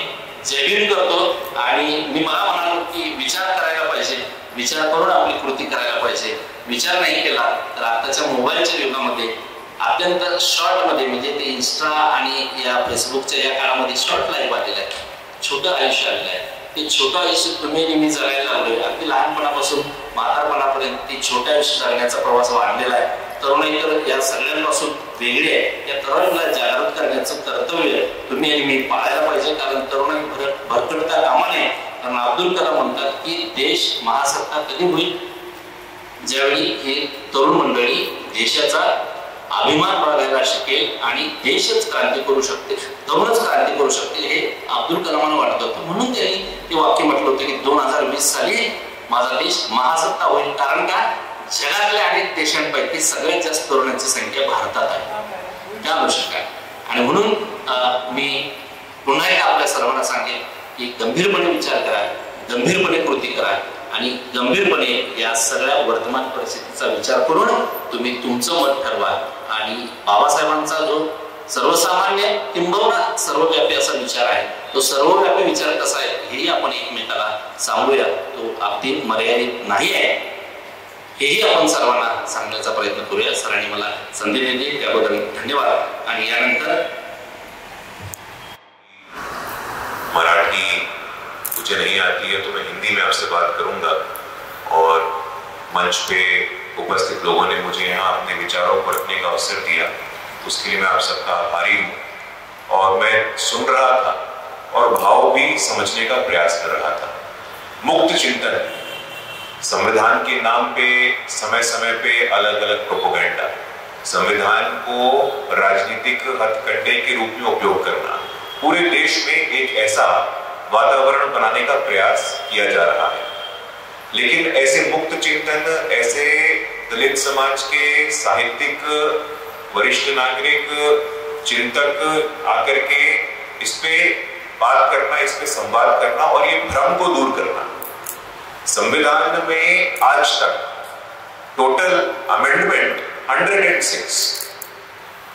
जय भीम करतो. आणि मी मला म्हणालो की विचार करायला पाहिजे, विचार करून आपली कृती करायला पाहिजे. विचार नाही केला तर आताच्या मोबाईलच्या युगामध्ये अत्यंत शॉर्ट मध्ये, म्हणजे ते इन्स्टा आणि या फेसबुकच्या या काळामध्ये शॉर्ट लाईफ आलेलं आहे, छोटं आयुष्य आलेलं आहे. ते छोटं आयुष्य तुम्ही मी जगायला लागलोय. अगदी लहानपणापासून म्हातारपणापर्यंत ते छोट्या आयुष्य जगण्याचा प्रवास वाढलेला आहे. तरुणाई तर या सगळ्यांपासून वेगळी आहे. या तरुणाईला जागृत करण्याचं कर्तव्य तुम्ही आणि मी पाळायला पाहिजे. कारण तरुणाई भरकटता कामा नये. कारण अब्दुल कलाम म्हणतात की देश महासत्ता कधी होईल, ज्यावेळी हे तरुण मंडळी देशाचा अभिमान बाळगायला शिकेल आणि देशच क्रांती करू शकते, तरुणच क्रांती करू शकते, हे अब्दुल कलामांना वाटत होतं. म्हणून त्यांनी ते वाक्य म्हटलं होतं की 2020 साली माझा देश महासत्ता होईल. कारण का, जगातल्या अनेक देशांपैकी सगळ्यात जास्त तरुणांची संख्या भारतात आहे त्या अनुषंगाने. आणि म्हणून मी पुन्हा एकदा आपल्या सर्वांना सांगेन की गंभीरपणे विचार करा, गंभीरपणे कृती करा आणि गंभीरपणे या सगळ्या वर्तमान परिस्थितीचा विचार करून तुम्ही तुमचं मत ठरवा. आणि बाबासाहेबांचा जो सर्वसामान्य किंबहुना सर्वव्यापी असा विचार आहे, तो सर्वव्यापी विचार कसा आहे हेही आपण एकमेकाला सांगूया. तो अगदी मर्यादित नाही आहे, हेही आपण सर्वांना सांगण्याचा प्रयत्न करूया. सरांनी मला संधी दिली त्याबद्दल धन्यवाद. आणि यानंतर मराठी मुझे नहीं आती है तो मैं हिंदी में आपसे बात करूंगा. और मंच पे उपस्थित लोगों ने मुझे यहाँ अपने विचारों को रखने का अवसर दिया, उसके लिए मैं आप सबका आभारी हूँ. और मैं सुन रहा था और भाव भी समझने का प्रयास कर रहा था. मुक्त चिंतन, संविधान के नाम पे समय समय पे अलग अलग प्रोपेगेंडा, संविधान को राजनीतिक हथकंडे के रूप में उपयोग करना, पूरे देश में एक ऐसा वातावरण बनाने का प्रयास किया जा रहा है. लेकिन ऐसे मुक्त चिंतन, ऐसे दलित समाज के साहित्यिक, वरिष्ठ नागरिक, चिंतक आकर के इस पे बात करना, इस पे संवाद करना और ये भ्रम को दूर करना. संविधान में आज तक total amendment 106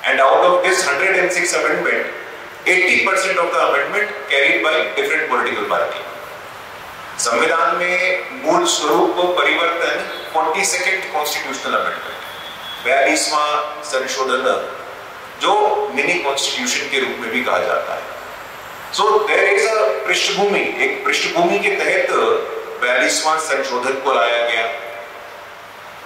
and out of this 106 amendment 80% of the amendment carried by different political party. संविधान में मूल स्वरूप परिवर्तन 42nd कॉन्स्टिट्यूशनल अमेंडमेंट, 42वां संशोधन, जो मिनी कॉन्स्टिट्यूशन के रूप में भी कहा जाता है. सो देयर इज अ पृष्ठभूमि, एक पृष्ठभूमि के तहत 42वां संशोधन को लाया गया.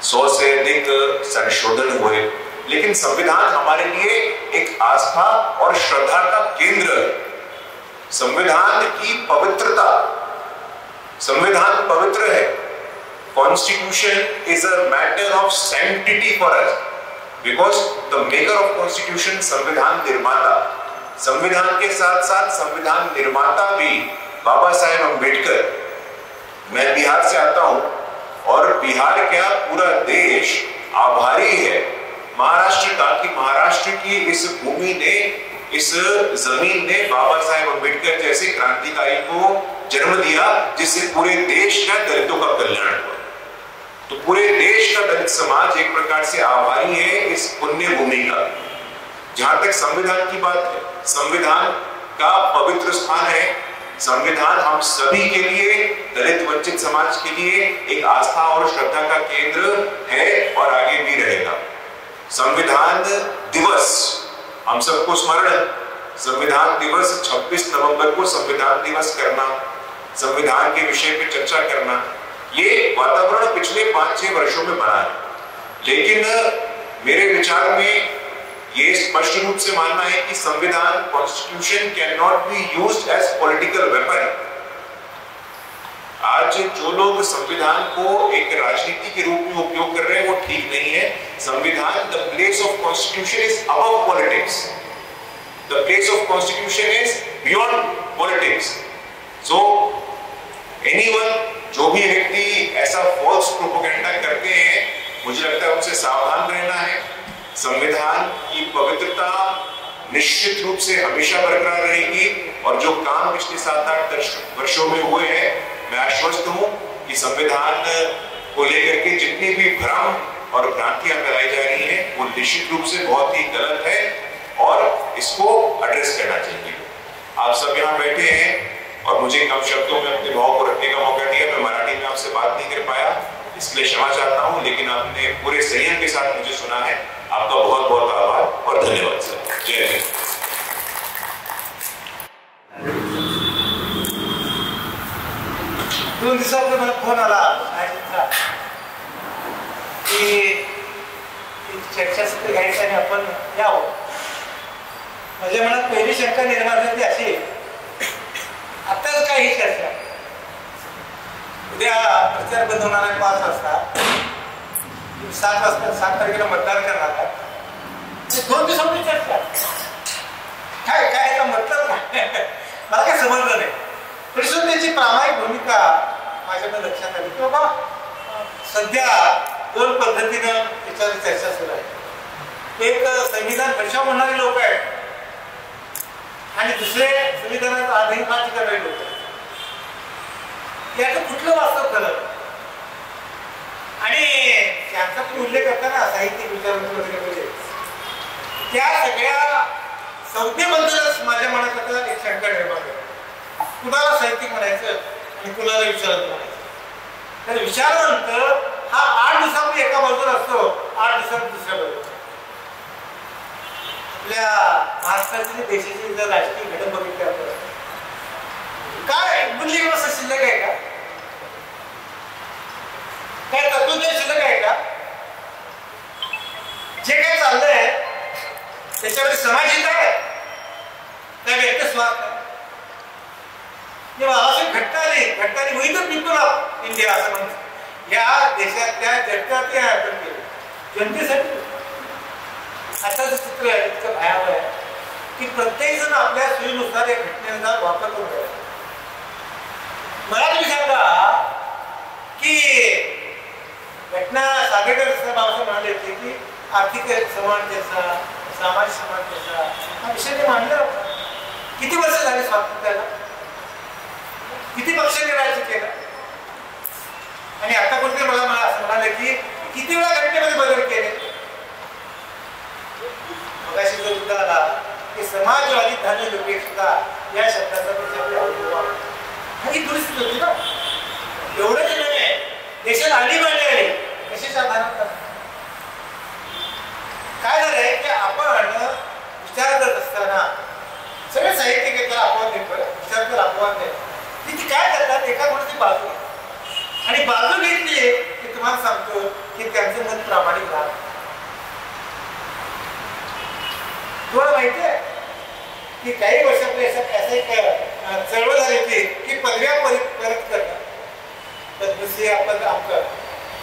100 से अधिक संशोधन हुए, लेकिन संविधान हमारे लिए एक आस्था और श्रद्धा का केंद्र है. संविधान की पवित्रता, संविधान पवित्र है. Constitution is a matter of sanctity for us because the maker of constitution संविधान निर्माता. संविधान के साथ साथ संविधान निर्माता भी बाबा साहेब अम्बेडकर. मैं बिहार से आता हूं और बिहार क्या पूरा देश आभारी है महाराष्ट्र का कि महाराष्ट्र की इस भूमि ने, इस जमीन ने बाबा साहेब अम्बेडकर जैसे क्रांतिकारी को जन्म दिया, जिससे पूरे देश का दलितों का कल्याण हुआ. तो पूरे देश का दलित समाज एक प्रकार से आभारी है इस पुण्य भूमि का. जहां तक संविधान की बात है, संविधान का पवित्र स्थान है. संविधान हम सभी के लिए, दलित वंचित समाज के लिए एक आस्था और श्रद्धा का केंद्र है और आगे भी रहेगा। संविधान दिवस हम सबको स्मरण है, संविधान दिवस 26 नवंबर को संविधान दिवस करना, संविधान के विषय पे चर्चा करना, ये वातावरण पिछले 5-6 वर्षों में बना है। लेकिन मेरे विचार में ये स्पष्ट रूप से मानना है कि संविधान, constitution cannot be used as political weapon. आज जो लोग संविधान को एक राजनीति के रूप में उपयोग कर रहे हैं वो ठीक नहीं है। संविधान, the place of constitution is above politics, the place of constitution is beyond politics. So anyone, जो भी व्यक्ति ऐसा फॉल्स प्रोपेगेंडा करते हैं, मुझे लगता है उनसे सावधान रहना है। संविधान की पवित्रता निश्चित रूप से हमेशा बरकरार रहेगी और जो काम पिछले 7-8 वर्षों में हुए हैं, मैं आश्वस्त हूं कि संविधान को लेकर के जितनी भी भ्रम और भ्रांतियां फैलाई जा रही हैं वो निश्चित रूप से बहुत ही गलत है और इसको एड्रेस करना चाहिए। आप सब यहाँ बैठे हैं और मुझे कम शब्दों में अपने भाव को रखने का मौका दिया। मैं मराठी में आपसे बात नहीं कर पाया, इसलिए क्षमा चाहता हूं, लेकिन आपने पूरे संयम के साथ मुझे सुना है। आपका बहुत बहुत आभार और धन्यवाद सर। जय हिंद। 2 दिवसापूर्वी मला फोन आला की चर्चासत्र घ्यायचं आणि आपण यावं. माझ्या मनात पहिली शंका निर्माण झाली अशी, आताच काय ही चर्चा, उद्या प्रचार बंद होणार आहे 5 वाजता, 7 वाजता 7 तारखेला मतदान करणार आहे. 2 दिवसांनी चर्चा काय काय याचा मतलब काय मला काय समजलं नाही. परिषद त्याची प्रामाणिक भूमिका माझ्याकडे लक्षात आली की बाबा सध्या 2 पद्धतीनं याच्यावर चर्चा सुरू आहे. एक संविधान बचाव म्हणणारे लोक आहेत आणि दुसरे संविधानाचा आधीनपात करणारे लोक आहेत. याचं कुठलं वास्तव खरं आणि त्यांचा तुम्ही उल्लेख करताना साहित्यिक विचारांचं वगैरे म्हणजे त्या सगळ्या संस्थेबद्दलच माझ्या मनात आता एक शंका निर्माण झाली. कुणाला साहित्यिक म्हणायचं आणि कुणाला विचारवंत म्हणायचं. तर विचारवंत हा 8 दिवसापूर्वी एका बाजूला असतो, 8 दिवसात दुसऱ्या बाजूला. आपल्या महाराष्ट्रातील देशाची जर राजकीय घटना बघितली आपण, काय मूल्य व्यवस्था शिल्लक आहे का? काय तत्वज्ञान शिल्लक आहे का? जे काय चाललंय त्याच्यामध्ये समाजहित आहे त्या व्यक्ती स्वार्थ आहे. बाबासाहेब घटनाने वही तर पीपल ऑफ इंडिया असं म्हणतात. या देशातल्या जनतेसाठी जनतेसाठी आताचं चित्र आहे इतकं भयावह आहे की प्रत्येक जण आपल्या सोयीनुसार या घटनेचा वापर करून राहिला. मला तुम्ही सांगा की घटना सागेकर बाबासाहेब म्हणाले होते की आर्थिक समानतेचा, सामाजिक समानतेचा हा विषय ते मांडला होता. किती वर्ष झाली स्वातंत्र्याला, किती पक्षाने राज्य केलं आणि आता कोणते मला असं म्हणाले की किती वेळा घटनेमध्ये बदल केले. मगाशी जो मुद्दा आला की समाजवादी धनी लोके सुद्धा या शब्दाचा ही दुरुस्ती होती ना. एवढंच नाही, देशाला आली मांडली कशाच्या आधारात काय झालंय की आपण विचार करत असताना सगळे साहित्यिक त्याला अपवाद देतो, विचार कर अपवाद नाही. ती काय करतात, एका कोणाची बाजू आणि बाजू घेतली की तुम्हाला सांगतो की त्यांचं मन प्रामाणिक राहत. तुम्हाला माहिती आहे की काही वर्षापूर्वी असं एक चळवळ झाली होती की पदव्या परत करणं, पद्मश्री आपण आमचं.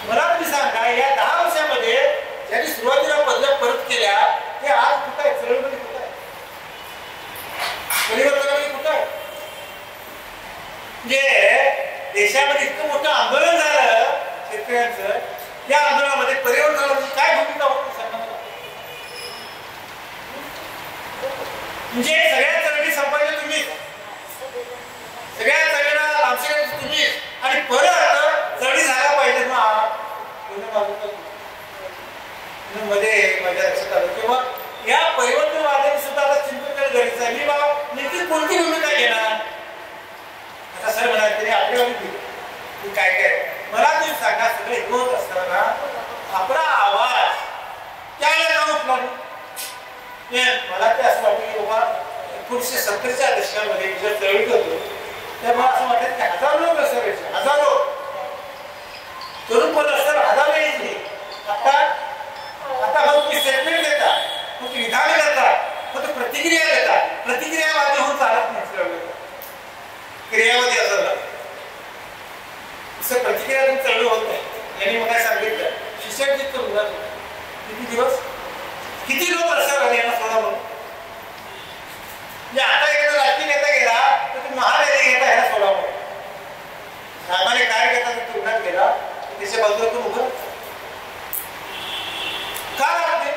मला तुम्ही सांगा या 10 वर्षामध्ये ज्यांनी सुरुवातीला पदव्या परत केल्या ते आज कुठं आहे, चळवळीमध्ये कुठं आहे, परिवर्तनामध्ये कुठं आहे. म्हणजे देशामध्ये इतकं मोठं आंदोलन झालं शेतकऱ्यांचं, या आंदोलनामध्ये परिवर्तनाची काय भूमिका होती सांगा मला. म्हणजे सगळ्या चळवळी संपायच्या तुम्ही, सगळ्या चळवळीला लांबशिरायची तुम्ही आणि परत चळवळी झाल्या पाहिजे ना. मध्ये माझ्या लक्षात आलं किंवा या परिवर्तनवाद्यांनी सुद्धा आता चिंतन करणं गरजेचं आहे. मी बाबा नक्की कोणती भूमिका घेणार. की काय काय मला तुम्ही सांगा, सगळे होत असताना आपला आवाज त्याला का उठला नाही? मला ते असं वाटतं की बाबा 1970च्या दशकामध्ये जर चळवळीत होतो तर मला असं वाटतं की हजारो लोक असायचे, हजारो तरुण पण असतात, हजारो यायचे. आता मग तुम्ही स्टेटमेंट देता, मग विधान करता, फक्त प्रतिक्रिया देता. प्रतिक्रियावादी होऊन चालत नाही, क्रियावादी असं प्रतिक्रिया चळवळ होत नाही. यांनी मला सांगितलं शिष्यजित मुलात किती दिवस किती लोक असतात आणि यांना सोडा म्हणून. म्हणजे आता एखादा राजकीय नेता गेला तर तुम्ही महानेते घेता ह्याला सोडा म्हणून. सामान्य कार्यकर्ता जर तुरुंगात गेला तर त्याच्या बाजूला तो उभं का लागते.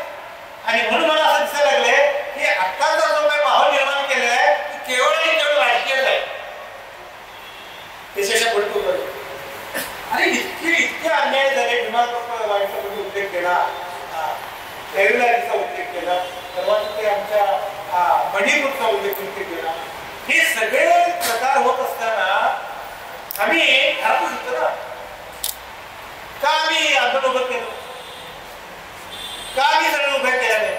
आणि म्हणून मला असं दिसायला लागलंय की आत्ताचा जो काही माहोल निर्माण केलेला आहे की केवळ आणि केवळ राजकीयच आहे. त्याच्याच्या पुढे उभं आणि इतके अन्याय झाले. विमानाचा उल्लेख केला, रेल्वेचा उल्लेख केला, सर्वांचा ते आमच्या मणिपूरचा उल्लेख केला. हे सगळे प्रकार होत असताना आम्ही घाबरू शकतो ना. का आम्ही आंदोलन उभं केलं, का आम्ही सगळं उभ्या केल्या नाही.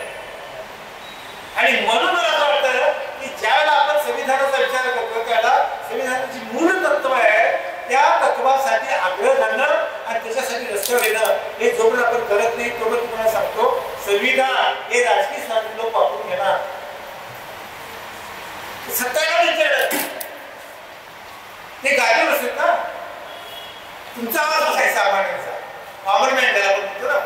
आणि म्हणून मला असं वाटतं की ज्यावेळेला आपण संविधानाचा विचार करतो त्याला संविधानाची मूळ तत्व आहे त्या तत्वासाठी आग्रह धरणं आणि त्याच्यासाठी रस्त्यावर येणं हे जोपर्यंत आपण करत नाही तोपर्यंत तुम्हाला सांगतो संविधान हे राजकीय स्वातंत्र्य लोक वापरून घेणार. सत्ताधाऱ्यांच्याकडे ते गाडीवर असेल ना, तुमचा आवाज असायचा सामान्यांचा गव्हर्नमेंट त्याला पण म्हणतो ना.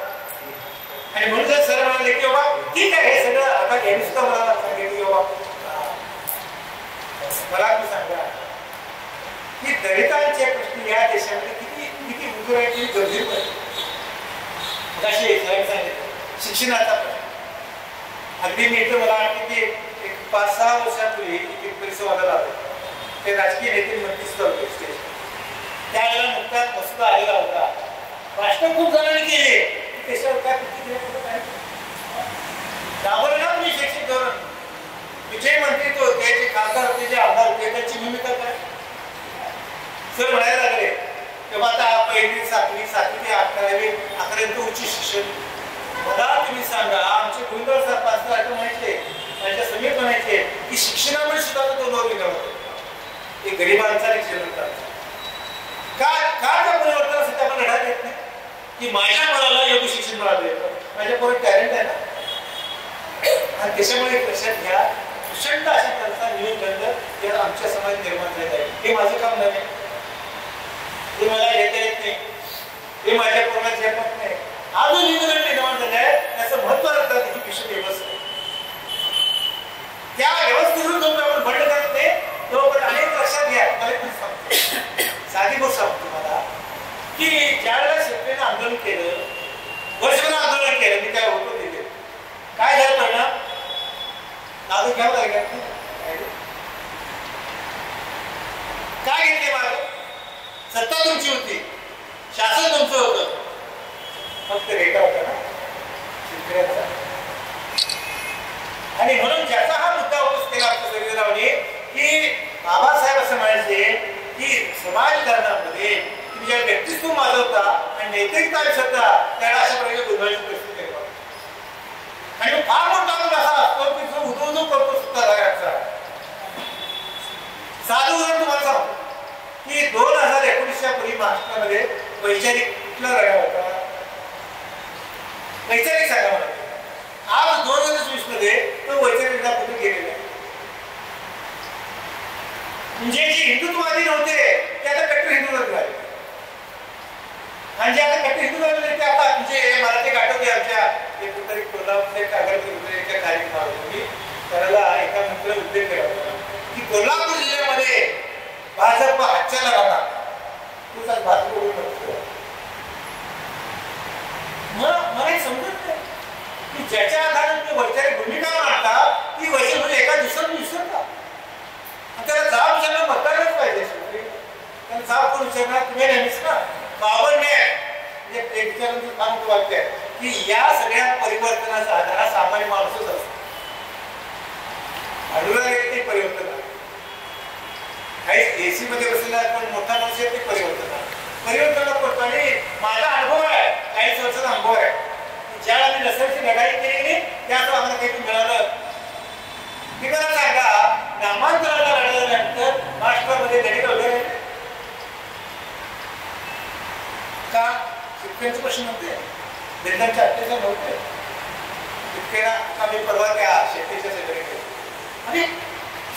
आणि म्हणून जर सर म्हणाले की बाबा ठीक आहे हे सगळं आता घ्यायला सुद्धा मला सांगितलं की बाबा मला तुम्ही सांगा की दलितांचे प्रश्न या देशामध्ये किती किती उजळ आहे, किती गंभीर पडले. अशी सांगितलं शिक्षणाचा प्रश्न अगदी मी इथं मला वाटतं की एक 5-6 वर्षापूर्वी एक परिसरवाला आलो. ते राजकीय नेते मंत्री सुद्धा होते स्टेज. त्यावेळेला नुकताच मसुदा आलेला होता. भाषण खूप जणांनी केले त्याच्यावर काय राबवलं ना तुम्ही शैक्षणिक धोरण. विजय मंत्री तो होते, जे खासदार होते, जे आमदार होते, त्यांची भूमिका काय सर म्हणायला लागले तेव्हा आता 1ली 7वी 7वी ते 11वी उच्च शिक्षण. मला तुम्ही सांगा आमचे गुंडळ सर पास्टर म्हणायचे माझ्या समीप म्हणायचे की शिक्षणामुळे सुद्धा 2 वर विधान होते. ते गरिबांचा शिक्षण का त्या परिवर्तनासाठी आपण लढा देत नाही की माझ्या मुलाला योग्य शिक्षण मिळालं येतं, माझ्या पोरात टॅलेंट आहे ना. आणि त्याच्यामुळे लक्षात घ्या प्रचंड अशा त्यांचा नियोजन आमच्या समाजात निर्माण झालेला आहे. हे माझं काम नाही, हे मला येता येत नाही, हे माझ्या पोराला झेपत नाही. हा जो नियोजन निर्माण झाला आहे त्याचं महत्व असतं ही विषय व्यवस्था. त्या व्यवस्थेतून जो आपण बंद करत नाही तो पण अनेक लक्षात घ्या. मला खूप सांगतो साधी गोष्ट सांगतो तुम्हाला की ज्यावेळेला शेतकऱ्यांनी आंदोलन केलं, वर्षभर आंदोलन केलं, मी काय होतो तिथे काय झालं परिणाम नाजूक घ्यावं लागेल. काय घेतले मार्ग? सत्ता तुमची होती, शासन तुमचं होतं, फक्त रेटा होता ना शेतकऱ्याचा. आणि म्हणून ज्याचा हा मुद्दा उपस्थित केला आमच्या संविधानाने की बाबासाहेब असं म्हणायचे की समाजकारणामध्ये तुम्ही ज्या व्यक्तित्व माजवता आणि नैतिकता विसरता त्याला अशा प्रकारे गोंधळाची परिस्थिती निर्माण. आणि फार मोठा असा असतो की जो उदो करतो सत्ताधाऱ्यांचा. साधं उदाहरण तुम्हाला सांगतो की 2019च्या पूर्वी महाराष्ट्रामध्ये वैचारिक कुठला लढा होता? वैचारिक सांगा मला. आज 2020 मध्ये तो वैचारिक लढा कुठे गेलेला आहे. म्हणजे जे हिंदुत्ववादी नव्हते ते आता कट्टर हिंदुत्व झाले आणि जे आता कट्टर हिंदू झाले ते आता म्हणजे मला ते आठवते आमच्या कुठेतरी कोल्हापूर एका कार्यक्रमात होती त्याला एका मित्र उल्लेख केला होता की कोल्हापूर जिल्ह्यामध्ये भाजप हातच्याला राहणार तुझा भाजप मला समजत नाही की ज्याच्या आधारे तुम्ही वैचारिक भूमिका मांडता ती वैचारिक म्हणजे एका दिवसात विसरता. त्याला जाब विचारणं मतदारच पाहिजे. त्याला जाब कोण विचारणार? तुम्ही नेहमीच ना बाबांनी म्हणजे एक विचारांचं फार मोठं वाक्य आहे की या सगळ्या परिवर्तनाचा आधार हा सामान्य माणूसच असतो. आढळून ते परिवर्तन काही एसी मध्ये बसलेला पण मोठा माणूस आहे ते परिवर्तन आहे. परिवर्तनाला करतो. आणि माझा अनुभव आहे, 40 वर्षाचा अनुभव आहे. ज्यावेळेला मी लसणची लढाई केली त्याच आम्हाला काही मिळालं. मी मला सांगा, नामांतराला लढल्यानंतर महाराष्ट्रामध्ये लढे वगैरे का शेतकऱ्यांचे प्रश्न नव्हते, दलितांचे अत्याचार नव्हते. शेतकऱ्यांना आम्ही परवा त्या शेतीच्या सगळे आणि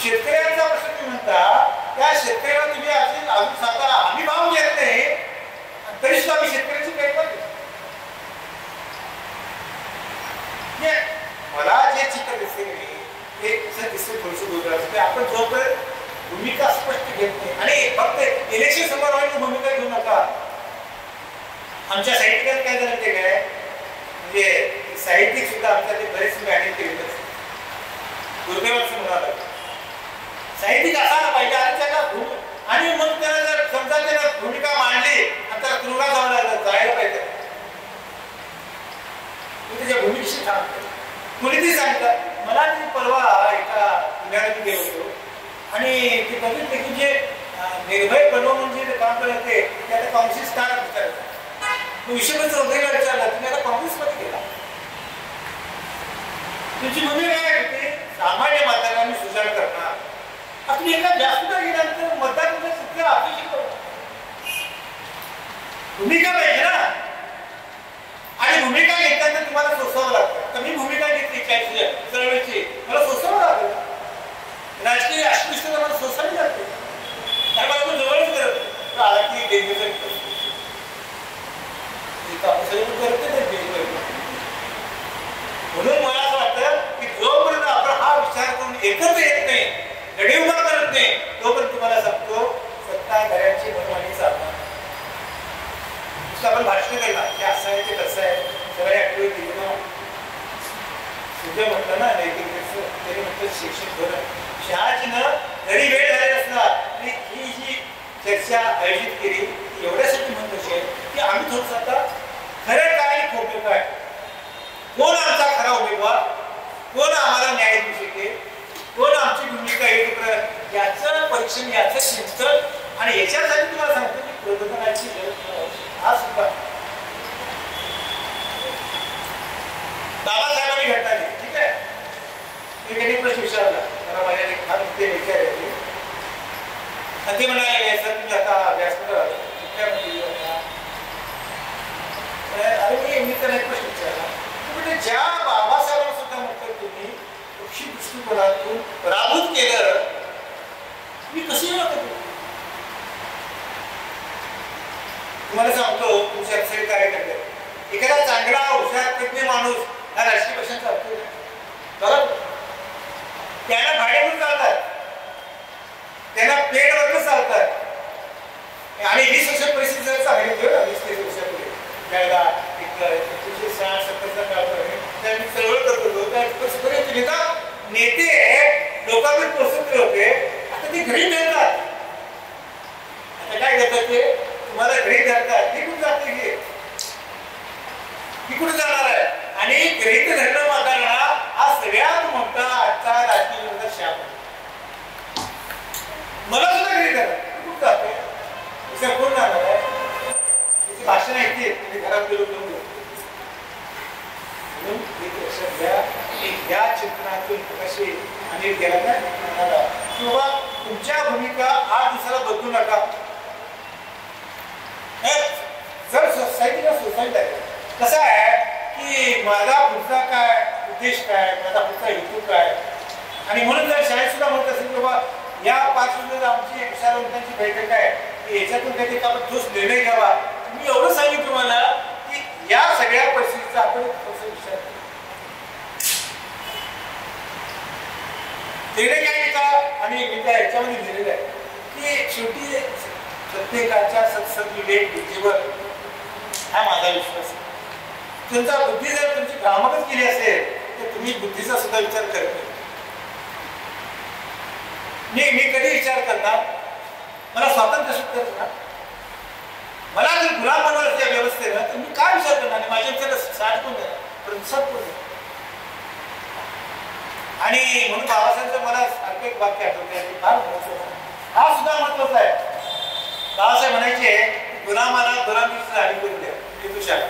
शेतकऱ्यांचा प्रश्न तुम्ही म्हणता, त्या शेतकऱ्याला तुम्ही अजून साधा हमी भाव घेत नाही, तरी सुद्धा आम्ही शेतकऱ्यांची काही करतो. मला जे चित्र दिसते ते कसं दिसते थोडंसं वेगळं असतं. आपण जोपर्यंत भूमिका स्पष्ट घेत नाही आणि फक्त इलेक्शन समोर भूमिका घेऊ नका. आमच्या साहित्यिकांनी काय झालं ते काय, म्हणजे साहित्यिक सुद्धा आमच्या ते बरेच मॅनेज केलेले असतात. दुर्दैवाचं म्हणाला साहित्यिक असायला पाहिजे आणि त्याला आणि मग त्याला जर समजा त्याला भूमिका मांडली आणि त्याला तुरुंगात जायला पाहिजे. त्याच्या भूमिकेशी सांगतो कोणी ते सांगतात. मला ते परवा एका पुण्याला गेलो होतो आणि ते बघितलं की जे निर्भय बनव म्हणजे जे काम करत ते आता काँग्रेस स्टार विचारतात. विषयच हृदयला विचारला, तुम्ही आता काँग्रेसमध्ये गेला, तुमची भूमिका काय होती? सामान्य मतदारांनी सुधार करणार. आपली एका व्यासपीठात गेल्यानंतर मतदार सुद्धा अपेक्षित करतो. भूमिका पाहिजे ना, आणि भूमिका घेताना तुम्हाला सोसावं लागतं. तर मी भूमिका घेतली चळवळीची, मला सोसावं लागतं. राजकीय अस्पृश्यता मला सोसावी लागते, कारण मला जवळच करत आला की डेंजर म्हणून मला असं वाटतं की जोपर्यंत आपण हा विचार करून एकत्र येत नाही, लढे उभा करत नाही, तोपर्यंत तुम्हाला सांगतो सत्ताधाऱ्यांची मनमानी चालणार. आपण भाषण केला की असं आहे ते कसं आहे, सगळ्या ऍक्टिव्हिटी सुद्धा म्हटलं ना नैतिकतेचं, तरी म्हटलं शिक्षण धोरण शहाची न जरी वेळ झाली असणार तरी ही जी चर्चा आयोजित केली एवढ्यासाठी महत्वाची आहे की आम्ही थोडंसं आता खरं काय खोटं काय, कोण आमचा खरा उमेदवार, कोण आम्हाला न्याय देऊ शकेल, कोण आमची भूमिका येईल याचं परीक्षण, याचं चिंतन. आणि याच्यासाठी तुम्हाला सांगतो की प्रबोधनाची गरज हा सुद्धा बाबासाहेबांनी घटना दिली. ठीक आहे, मी त्यांनी प्रश्न विचारला, मला माझ्या फार ते विचारायचे आणि ते म्हणाले सर तुम्ही आता व्यासपीठ अरे मी त्यांना एक प्रश्न विचारला, म्हणजे ज्या बाबासाहेबांना सुद्धा म्हटलं तुम्ही पक्षी दृष्टिकोनातून पराभूत केलं, मी कशी तुम्हाला सांगतो तुमचे अक्षय कार्यकर्ते, एखादा चांगला हुशार तज्ञ माणूस हा राजकीय पक्षांचा अर्थ नाही, बरोबर? त्यांना भाडेवर चालतात, त्यांना पेडवर चालतात. आणि 20 वर्ष परिस्थिती जर चांगली होती ना, 20-30 वर्षापूर्वी त्याला एक 1960-70चा काळ मी चळवळ करत होतो, त्या नेते लोकांवर पोहोचत होते. आता ते घरी मिळतात, आता काय करतात ते तुम्हाला घरी धरतात, ती कुठे जाते घे, ती कुठे जाणार आहे. आणि घरी धरणं माताना हा सगळ्यात मोठा आजचा राजकीय विरोधात शाप आहे. मला सुद्धा घरी धरत कुठे जाते, तिच्या कोण जाणार आहे, तिची भाषण ऐकते म्हणजे घरात गेलो म्हणून एक लक्षात घ्या की या चिंतनातून कशी आणि गेला ना किंवा तुमच्या भूमिका 8 दिवसाला बदलू नका. जर सोसायटीला सोसायटी आहे कसं आहे की माझा पुढचा काय उद्देश काय, माझा पुढचा हेतू काय. आणि म्हणून जर शाळेत सुद्धा म्हणत असेल की बाबा या 5 दिवसात आमची विचारवंतांची बैठक आहे की याच्यातून काहीतरी आपण ठोस निर्णय घ्यावा. मी एवढं सांगितलं तुम्हाला की या सगळ्या परिस्थितीचा आपण विचार निर्णय काय घेता. आणि मी त्या ह्याच्यामध्ये दिलेलं आहे की शेवटी प्रत्येकाच्या सत्सद्विवेक बुद्धीवर हा माझा विश्वास आहे. तुमचा बुद्धी जर तुमची भ्रामकच केली असेल तर तुम्ही बुद्धीचा सुद्धा विचार करत नाही. मी कधी विचार करणार, मला स्वातंत्र्य सुद्धा करणार, मला जर गुलाम बनवायचं या व्यवस्थेनं तर मी काय विचार करणार, माझ्या विचाराला साथ कोण देणार, प्रतिसाद कोण देणार. आणि म्हणून बाबासाहेबांचं मला सारखं एक वाक्य आठवते फार महत्वाचं, हा सुद्धा महत्वाचा आहे. बाबासाहेब म्हणायचे गुलाम गुलामाला गुलामीची जाणीव करून द्या, हे तुषार.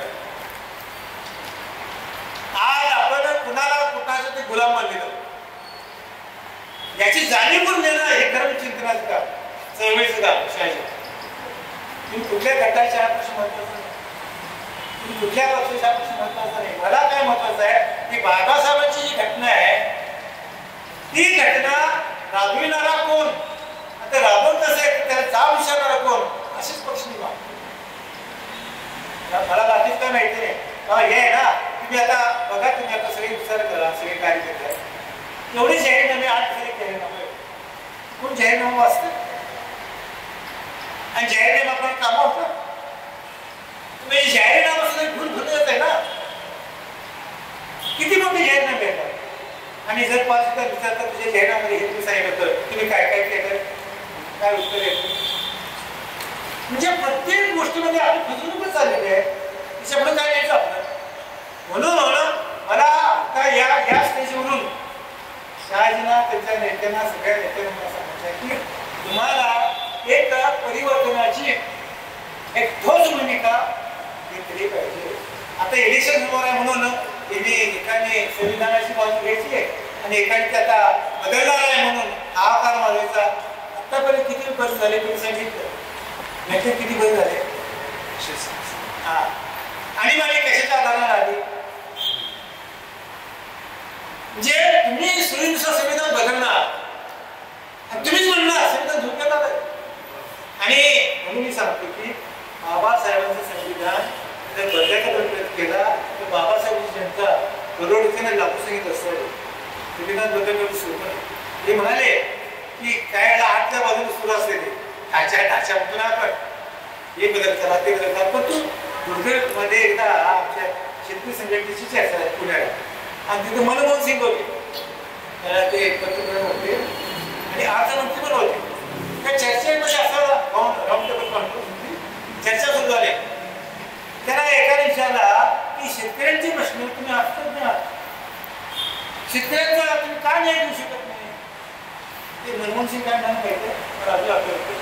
आज आपण कुणाला कुणाचं ते गुलाम मानलेलं याची जाणीव करून देणं हे खरं चिंतनाचं काम, चळवळीचं काम. शहाजी तुम्ही कुठल्या गटाच्या प्रश्न महत्वाचा नाही, तुम्ही कुठल्या पक्षाच्या प्रश्न महत्वाचा नाही. मला काय महत्वाचं आहे की बाबासाहेबांची जी घटना आहे ती घटना राबविणारा कोण, आता राबवून कसं आहे त्याला जाब विचारणारा कोण, असेच पक्ष निवडा. मला बाकीच काय माहिती नाही. हे ना तुम्ही आता बघा, तुम्ही आता सगळे विचार करा, सगळे कार्यकर्ते एवढे जाहीरनामे 8 जाहीरनामे कोण जाहीरनामा वाचतं आणि जाहीरनामा आपण कामं होतं. तुम्ही जाहीरनामा सुद्धा घेऊन फुटत आहे ना, किती मोठे जाहीरनामे येतात. आणि जर 5 विचारता तुझ्या जाहीरनामध्ये हे तुम्ही सांगितलं तर तुम्ही काय काय केलं, काय उत्तर येतं. म्हणजे प्रत्येक गोष्टीमध्ये आपली फसवणूकच चाललेली आहे. त्याच्यामुळे काय यायचं आपलं. म्हणून मला आता या स्टेजवरून शहाजींना, त्यांच्या नेत्यांना, सगळ्या नेत्यांना मला सांगायचं आहे की तुम्हाला एक परिवर्तनाची एक ठोस भूमिका घेतली पाहिजे. आता इलेक्शन समोर आहे म्हणून त्यांनी एकाने संविधानाची बाजू घ्यायची आहे आणि एकाने आता बदलणार आहे म्हणून हाहाकार मारायचा. आतापर्यंत किती बस झाले तुम्ही सांगितलं, याच्यात किती बस झाले. हा, आणि माझी कशाच्या आधारावर आली म्हणजे तुम्ही सोयीनुसार संविधान बदलणार आणि तुम्हीच म्हणणार संविधान धोक्यात आलंय. आणि म्हणून मी सांगतो की बाबासाहेबांचं संविधान जर बदलायचा प्रयत्न केला तर बाबासाहेबांची जनता करोडीने लागू सांगितलं असतं. संविधान बदलण्याची सुरू हे म्हणाले की काय 8च्या बाजूने सुरू असलेले ढाच्यामधून आपण हे बदल करा, ते बदल करा. पण तू दुर्दैवमध्ये एकदा आमच्या शेतकरी संघटनेची चर्चा आहे पुण्याला आणि तिथे मनमोहन सिंग होते, ते पंतप्रधान होते आणि अर्थमंत्री पण होते. त्या चर्चेमध्ये असं राऊंड टेबल कॉन्फरन्स होती, चर्चा सुरू झाली. त्याला एकाने विचारला की शेतकऱ्यांचे प्रश्न तुम्ही असतात ना, शेतकऱ्यांचा तुम्ही का न्याय देऊ शकत नाही. ते मनमोहन सिंग काय म्हणून माहिती पण अजून आपल्याला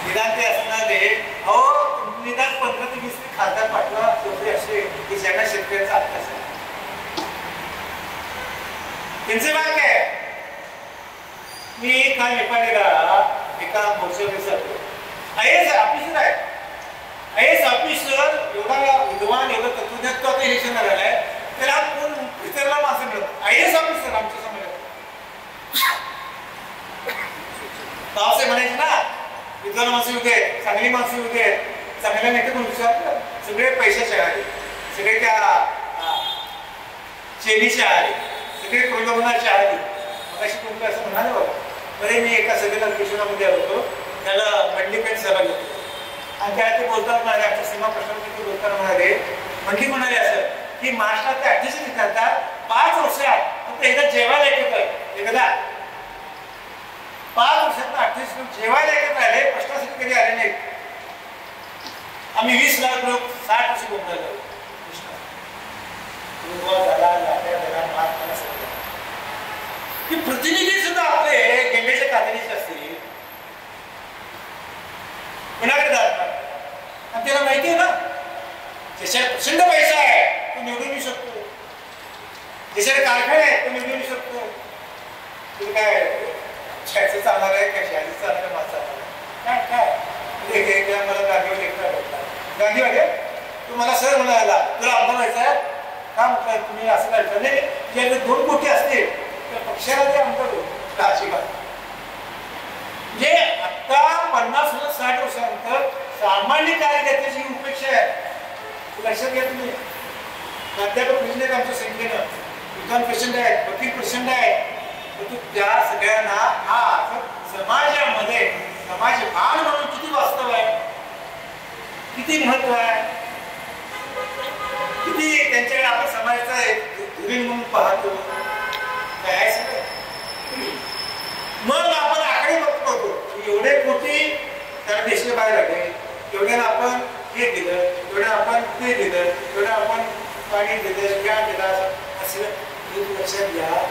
निदान ते असणार आहे. अहो निदान 15 ते 20 खासदार पाठवा तेवढे असे की ज्यांना शेतकऱ्यांचा अभ्यास आहे. त्यांचे काय काय मी काल नेपाळला एका मोर्चासाठी IAS ऑफिसर आहे. IAS ऑफिसर एवढा विद्वान, एवढं तत्वज्ञान तो आता इलेक्शन झालेला आहे, त्याला कोण विचारला माणसं मिळत. IAS ऑफिसर आमच्या समोर पावसे म्हणायचे ना, विद्वान माणसं होते, चांगली माणसं होते, चांगल्या नेते कोण विचारलं. सगळे पैशाचे आले, सगळे त्या चेनीचे आले, सगळे प्रलोभनाचे आले. मग अशी कोणतं असं म्हणाले बघा. मध्ये मी एका सगळ्या अधिवेशनामध्ये आलो होतो, त्याला मंडी पेंट सभा घेतली आणि त्या ते बोलताना म्हणाले, आमच्या सीमा प्रश्नावरती बोलताना म्हणाले, मंडी म्हणाले असं की महाराष्ट्रात ते 38 विद्यार्थ्यात 5 वर्षात फक्त एकदा जेवायला येत होतं. एकदा 5 वर्षात 38 लोक जेवायला एकत्र आले, प्रश्नासाठी कधी आले नाहीत. आम्ही 20 लाख लोक 60 वर्ष बोलतो. प्रतिनिधी सुद्धा आपले गेंड्याच्या कातडीचे असतील, कुणाकडे जातात आणि त्याला माहिती आहे ना ज्याच्यात प्रचंड पैसा आहे तो निवडून येऊ शकतो, ज्याच्याकडे कारखाने आहेत तो निवडून येऊ शकतो. तुला काय शाळेचं चालणार आहे का शाळेचं चालणार आहे, माझं चालणार काय काय मला गांधीवाडी एकटा भेटला. गांधीवाडी तू मला सर म्हणाला तुला आमदार व्हायचं आहे का म्हटलं. तुम्ही असं काय नाही, ज्याकडे 2 कोटी असतील तर पक्षाला ते आमदार होईल अशी बात. म्हणजे आता 50-60 वर्षानंतर सामान्य कार्यकर्त्याची उपेक्षा आहे. लक्षात घ्या तुम्ही. प्राध्यापक पेशंट आमच्या संख्येनं, विद्वान पेशंट आहेत, वकील पेशंट आहेत, परंतु त्या सगळ्यांना हा समाजामध्ये समाजभान म्हणून किती वास्तव आहे, किती महत्व आहे, किती त्यांच्याकडे आपण समाजाचा धुरी म्हणून पाहतो काय सगळं. मग आपण आकडे बघतो एवढे कोटी त्याला देशाच्या बाहेर लागले, एवढ्याला आपण हे दिलं, एवढ्या आपण ते दिलं, एवढं आपण पाणी दिलं, क्या दिलं असं. लक्षात घ्या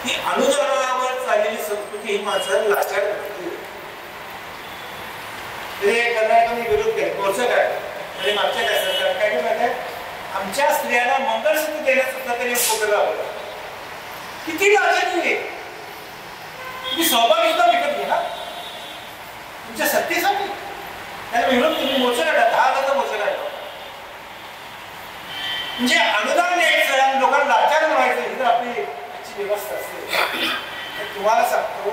की अनुदानावर चाललेली संस्कृती ही माणसाला लाचार करते. कर्नाटकाने विरोध केला, मोर्चा काढला. म्हणजे मागच्या काय सरकार काय केलं माहिती आहे, आमच्या स्त्रियांना मंगळसूत्र देण्यात सुद्धा त्यांनी उपक्रम राबवला. किती लाजाची तुम्ही सहभागी सुद्धा विकत घ्या ना तुमच्या सत्तेसाठी. त्याला विरोध तुम्ही मोर्चा काढा, 10,000चा मोर्चा काढला. म्हणजे अनुदान द्यायचं आणि लोकांना लाचार म्हणायचं ही जर आपली आजची व्यवस्था असेल तर तुम्हाला सांगतो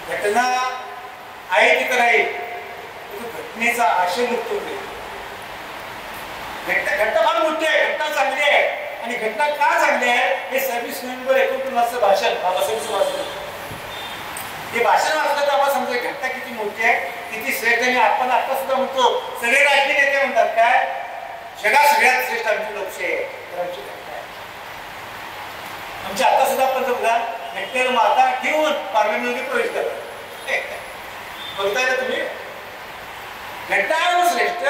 घटना आहे ती कराई घटनेचा आशय मुक्त होते. घटना फार मोठी आहे, घटना चांगली आहे. आणि घटना का चांगली आहे हे 26 नोव्हेंबर 49 भाषण बाबासाहेबांचं भाषण, हे भाषण वाचलं तर आम्हाला समजेल घटना किती मोठी आहे, किती श्रेष्ठ. आणि आपण आता सुद्धा म्हणतो, सगळे राजकीय नेते म्हणतात काय जगात सगळ्यात श्रेष्ठ आमची लोकशाही आहे. तर आमची घटना आहे. आमच्या आता सुद्धा पंतप्रधान घटनेवर माता ठेवून पार्लमेंटमध्ये प्रवेश करतात. बघताय ना तुम्ही, घटना आहे श्रेष्ठ.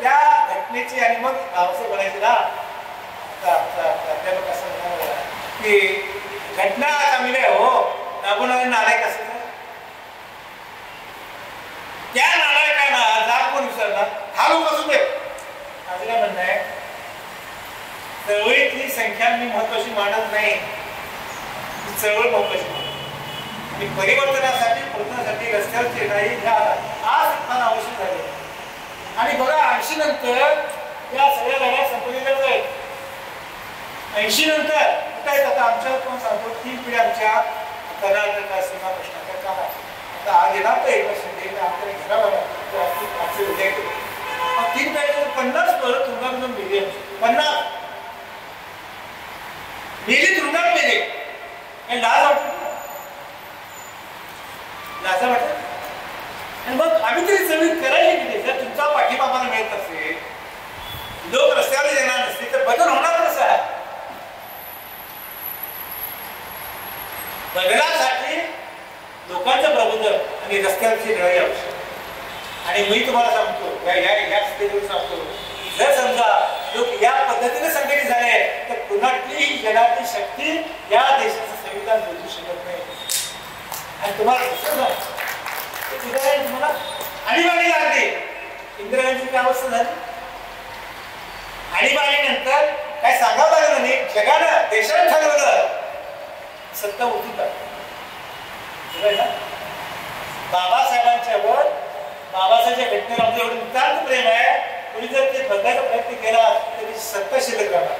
त्या घटनेची आणि मग बाबासाहेब म्हणायचे ना प्राध्यापक असं म्हणाला की घटना चांगली आहे हो, नागोनाने नालायक असं त्या नालायकांना जाब कोण विसरणार, हा लोक असू दे. माझं काय म्हणणं आहे, चळवळीतली संख्या मी महत्वाची मानत नाही, चळवळ महत्वाची मानत. आणि परिवर्तनासाठी प्रयत्नासाठी रस्त्यावरची नाही आज फार आवश्यक झाले. आणि बघा 80 नंतर या सगळ्या लढ्या संपलेल्याच आहेत. 80 नंतर कुठे आहेत आता आमच्या कोण सांगतो 3 पिढ्या आमच्या कर्नाटक सीमा प्रश्नाच्या काळात. आता आज येणार तर 1% आपल्याला घरावर आमचे विद्यार्थी 3 पिढ्या 50 परत तुरुंगात मेली. 50 मेली तुरुंगात मेले. हे लाज वाटत, लाजा वाटत. आणि मग आम्ही तरी चळवळ करायची किती. जर तुमचा पाठिंबा आम्हाला मिळत असेल, लोक रस्त्यावर येणार नसतील तर बदल होणार कसा आहे. बदलासाठी लोकांचं प्रबोधन आणि रस्त्यावरची लढाई आवश्यक. आणि मी तुम्हाला सांगतो या स्थितीवर सांगतो, जर समजा लोक या पद्धतीने संघटित झाले तर कुणातली जगातली शक्ती या देशाचं संविधान बदलू शकत नाही. आणि तुम्हाला तुम्हाला आणीबाणी लागली. इंदिराजींची काय अवस्था झाली, आणीबाणीनंतर काय सांगावं लागलं नाही, जगानं देशाने ठरवलं सत्ता होती का. बाबासाहेबांच्यावर बाबासाहेबांच्या घटनेवर आमचं एवढं नितांत प्रेम आहे. कोणी जर ते बदलायचा प्रयत्न केला तरी सत्ता शिल्लक राहणार.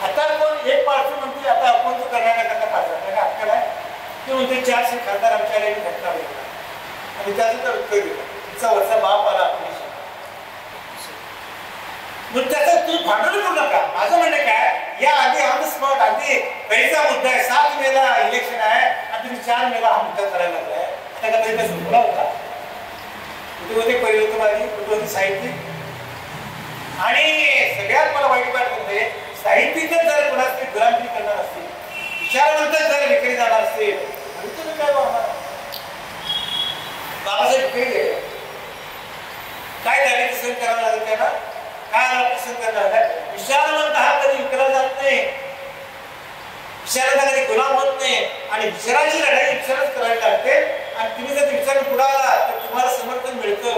आता कोण एक पार्टी म्हणते आता आपण तो कर्नाटकाचा पात्र अटकळ आहे ते म्हणते 400 खासदार आमच्या घटना बघितला आणि त्याचं तर उत्तर दिलं तिचा वरचा बाप आला आपली. मग त्याचं तुम्ही भांडवल करू नका. माझं म्हणणं काय, या आधी ऑन द स्पॉट अगदी पहिलीचा मुद्दा आहे, 7 मेला इलेक्शन आहे आणि तुम्ही 4 मेला हा मुद्दा करायला लागलाय. आता का तरी संपला होता. कुठे होते परिवर्तनवादी, कुठे होते साहित्यिक. आणि सगळ्यात मला वाईट वाटते साहित्यिकच जर कोणाची गुलामगिरी करणार असतील, विचारवंत जर विक्री जाणार असतील तर काय होणार. बाबासाहेब विक्री काय दारिद्र्य सहन करावं लागेल त्यांना, काय सहन करणार. विचारवंत हा कधी विकला जात नाही, विचारांना कधी गुलाम होत नाही. आणि विचाराची लढाई विचारच करायला लागते. आणि तुम्ही जर विचार पुढे आला तर तुम्हाला समर्थन मिळतं.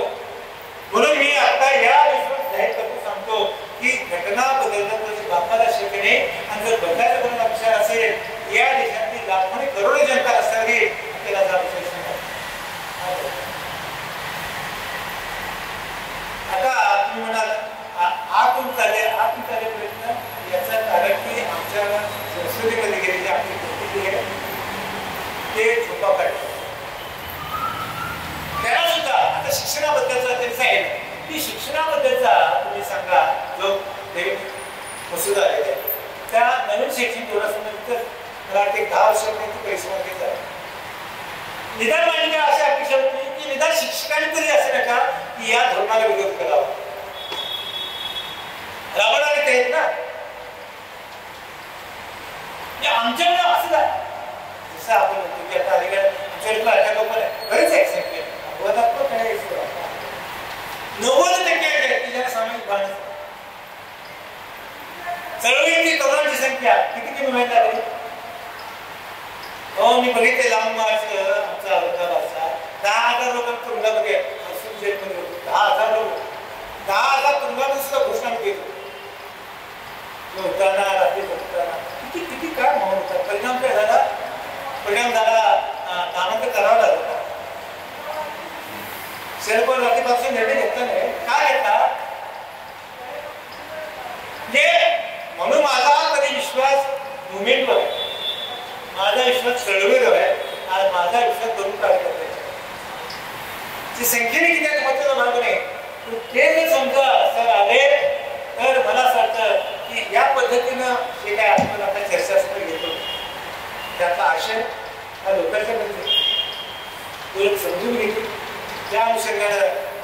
म्हणून मी आता या विषयावर जाहीर करतो सांगतो की घटना बदलण्याची बापाला शक्य नाही. आणि जर बदलायचा कोणाला विचार असेल, या देशातली लाखोनी करोडो जनता असणारी त्याला जाऊ आता तुम्ही म्हणाल आतून चालले प्रयत्न. याचं कारण की आमच्या संस्कृतीमध्ये गेलेली आपली प्रकृती आहे ते झोपा काढतात. त्याला सुद्धा आता शिक्षणाबद्दलचा त्यांनी सांगितलं की शिक्षणाबद्दलचा तुम्ही सांगा जो मसुदा आहे त्या नवीन शैक्षणिक धोरणासंबंधित मला वाटते 10 वर्षापर्यंत परिश्रम घेतात. निदान माझी काय अशी अपेक्षा होती की निदान शिक्षकांनी तरी असे नका की या धोरणाला विरोध करावा. राबवणारे ते आहेत ना. आमच्याकडे असं आहे जसं आपण म्हणतो की आता अलीकडे आमच्याकडे अध्यापक पण आहे, बरेच एक्सेप्ट 90% की ज्यांना सामाजिक भान. चळवळीतली तरुणांची संख्या किती कमी व्हायला लागली. हो मी बघितले लांब मार्च आमचा औरंगाबादचा 10,000 लोकांना तुरुंगामध्ये जेलमध्ये होतो. 10,000 लोक, 10,000 तुरुंगातून सुद्धा घोषणा केली. होताना रात्री होताना किती किती काय माहोल होता. परिणाम काय झाला? परिणाम झाला दानंद करावा लागला. सेलकोर रात्रीपासून निर्णय घेतला नाही. काय घेतला? म्हणून माझा तरी विश्वास मुवमेंटवर आहे, माझा विश्वास चळवळीवर आहे, आज माझा विश्वास करून कार्यकर्ते ती संख्येने किती महत्वाचा भाग नाही. ते जर समजा सर आले तर मला असं वाटतं की या पद्धतीनं जे काय आपण आता चर्चासत्र घेतो त्याचा आशय हा लोकांच्या मध्ये लोक समजून घेतील. त्या अनुषंगानं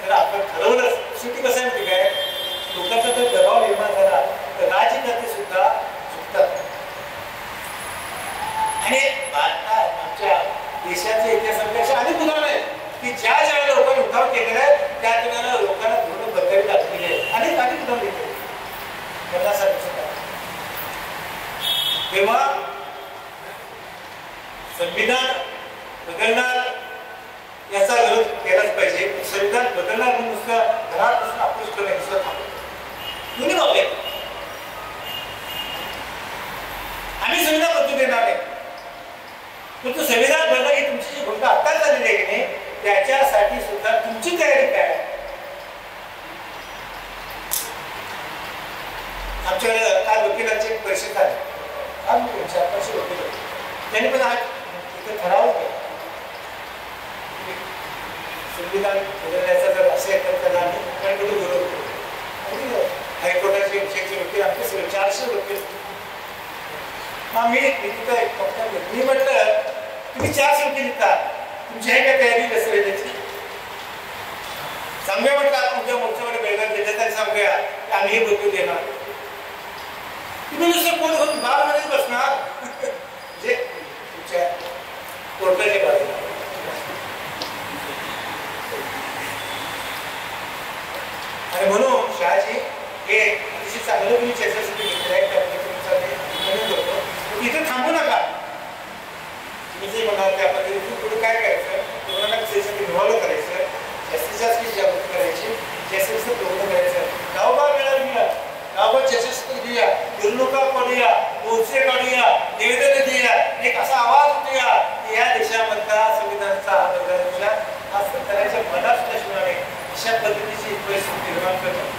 जर आपण ठरवलं शेवटी कसं आहे माहिती काय, लोकांचा जर दबाव निर्माण झाला तर राजकारते सुद्धा चुकतात. आणि आमच्या देशाच्या इतिहासामध्ये अशा अनेक उदाहरणं आहेत की ज्या ज्या लोकांनी उठाव केलेला आहे त्या ठिकाणी लोकांना पूर्ण बदलावी लागलेली आहे. अनेक उदाहरण घेतले तेव्हा संविधान बदलणार याचा विरोध केलाच पाहिजे. संविधान बदलणार म्हणून नुसतं घरात बसून अप्रोच करणं हे सुद्धा थांबवलं. दोन्ही बाबी आहेत. आम्ही संविधान बदलू देणार नाही, परंतु संविधान बदलणं ही तुमची जी भूमिका आत्ताच झालेली आहे की नाही त्याच्यासाठी सुद्धा तुमची तयारी काय आहे. आमच्याकडे काल वकिलांची परिषद झाली, काल 400 वकील होते. त्यांनी पण आज इथे ठराव केला संविधान बदलण्याचा जर असे त्याला आम्ही कुठे विरोध करू. हायकोर्टाचे विषयचे वकील आमचे सगळे 400 वकील. मी म्हटलं तुम्ही 400 वकील लिहिता, तुमची आहे का तयारी दस्तऐवजाची? सांगूया म्हटलं आपण तुमच्या मोर्चामध्ये बेळगाव जिल्ह्यात आणि सांगूया की आम्ही हे बदलू देणार. तुम्ही नुसतं कोण होऊन बारमध्ये बसणार जे तुमच्या कोर्टाच्या बाजूला. आणि म्हणून शहाजी हे अतिशय चांगलं तुम्ही चर्चेसाठी घेतलेलं आहे त्या म्हणून करतो. इथे थांबू नका. तुम्ही जे म्हणाल त्या पद्धतीने पुढे काय करायचं, कोरोना सेशन इन्व्हॉल्व करायचं, जास्तीत जास्त जागृती करायची, जास्तीत जास्त प्रयत्न करायचं. गावगाव वेळा घेऊया, गावगाव चर्चासत्र घेऊया, निवडणुका काढूया, मोर्चे काढूया, निवेदन देऊया, एक असा आवाज उठूया की या देशामधला संविधानाचा बदलाचा हा सरकारच्या मनात सुद्धा शिवणारे अशा पद्धतीची परिस्थिती निर्माण करणं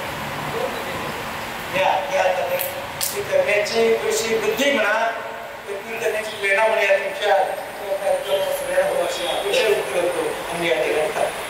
करण्याची थोडीशी बुद्धी म्हणा, करण्याची प्रेरणा म्हणा तुमच्या कार्यक्रमात सगळ्यांना अशी अपेक्षा व्यक्त करतो आम्ही या ठिकाणी.